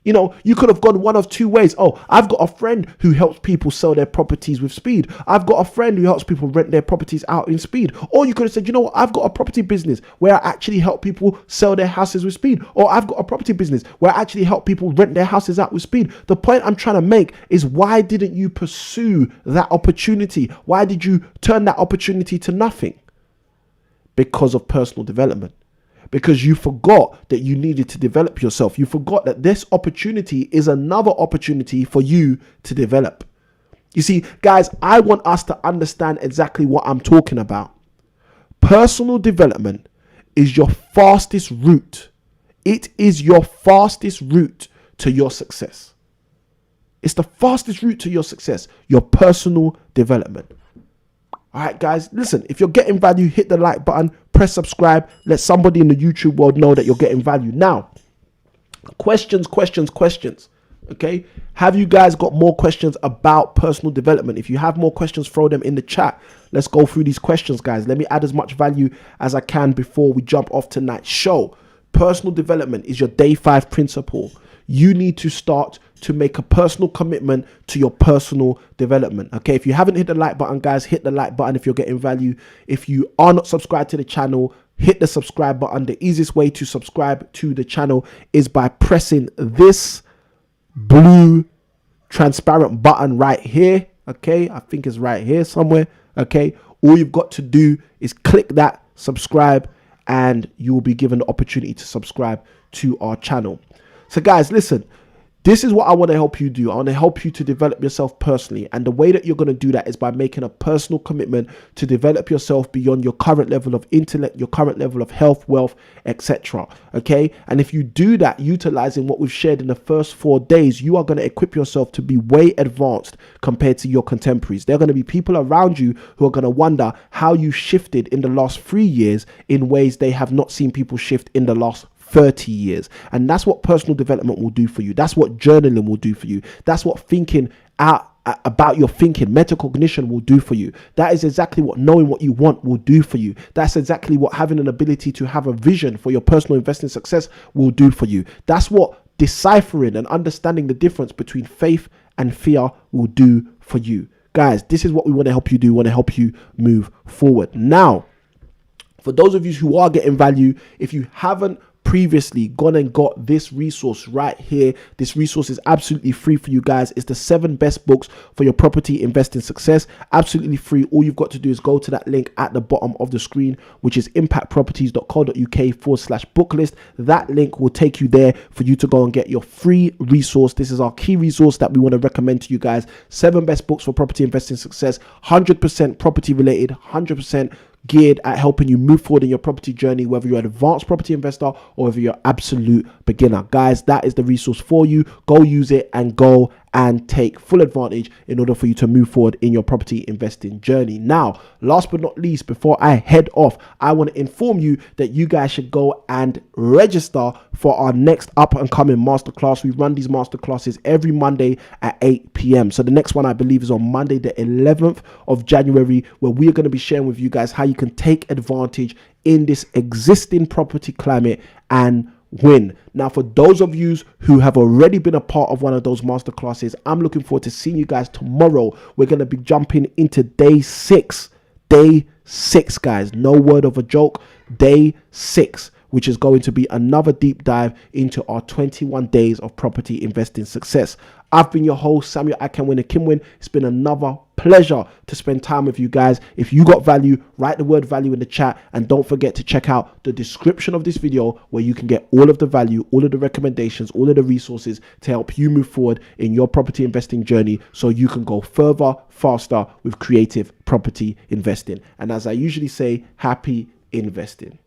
You know, you could have gone one of two ways. Oh, I've got a friend who helps people sell their properties with speed. I've got a friend who helps people rent their properties out in speed. Or you could have said, you know what, I've got a property business where I actually help people sell their houses with speed. Or I've got a property business where I actually help people rent their houses out with speed. The point I'm trying to make is, why didn't you pursue that opportunity? Why did you turn that opportunity to nothing? Because of personal development. Because you forgot that you needed to develop yourself. You forgot that this opportunity is another opportunity for you to develop. You see, guys, I want us to understand exactly what I'm talking about. Personal development is your fastest route. It is your fastest route to your success. It's the fastest route to your success, your personal development. All right, guys, listen, if you're getting value, hit the like button, press subscribe. Let somebody in the YouTube world know that you're getting value. Now, questions. Okay. Have you guys got more questions about personal development? If you have more questions, throw them in the chat. Let's go through these questions, guys. Let me add as much value as I can before we jump off tonight's show. Personal development is your day 5 principle. You need to start to make a personal commitment to your personal development. Okay, if you haven't hit the like button, guys, hit the like button if you're getting value. If you are not subscribed to the channel, hit the subscribe button. The easiest way to subscribe to the channel is by pressing this blue transparent button right here. Okay, I think it's right here somewhere. Okay, all you've got to do is click that, subscribe, and you will be given the opportunity to subscribe to our channel. So guys, listen, this is what I want to help you do. I want to help you to develop yourself personally. And the way that you're going to do that is by making a personal commitment to develop yourself beyond your current level of intellect, your current level of health, wealth, etc. Okay. And if you do that, utilizing what we've shared in the first 4 days, you are going to equip yourself to be way advanced compared to your contemporaries. There are going to be people around you who are going to wonder how you shifted in the last 3 years in ways they have not seen people shift in the last 30 years. And that's what personal development will do for you. That's what journaling will do for you. That's what thinking out about your thinking, metacognition, will do for you. That is exactly what knowing what you want will do for you. That's exactly what having an ability to have a vision for your personal investing success will do for you. That's what deciphering and understanding the difference between faith and fear will do for you. Guys, this is what we want to help you do. We want to help you move forward. Now, for those of you who are getting value, if you haven't previously gone and got this resource right here, this resource is absolutely free for you guys. It's the 7 best books for your property investing success. Absolutely free. All you've got to do is go to that link at the bottom of the screen, which is impactproperties.co.uk/book list. That link will take you there for you to go and get your free resource. This is our key resource that we want to recommend to you guys. 7 best books for property investing success, 100% property related, 100% geared at helping you move forward in your property journey, whether you're an advanced property investor or whether you're absolute beginner. Guys, that is the resource for you. Go use it and go and take full advantage in order for you to move forward in your property investing journey. Now, last but not least, before I head off, I want to inform you that you guys should go and register for our next up and coming masterclass. We run these masterclasses every Monday at 8 p.m. So the next one, I believe, is on Monday, the 11th of January, where we are going to be sharing with you guys how you can take advantage in this existing property climate and win. Now, for those of you who have already been a part of one of those masterclasses, I'm looking forward to seeing you guys tomorrow. We're going to be jumping into day 6. Day 6, guys. No word of a joke. Day 6. which is going to be another deep dive into our 21 days of property investing success. I've been your host, Samuel Akinwin Akinwin. It's been another pleasure to spend time with you guys. If you got value, write the word value in the chat, and don't forget to check out the description of this video where you can get all of the value, all of the recommendations, all of the resources to help you move forward in your property investing journey so you can go further, faster with creative property investing. And as I usually say, happy investing.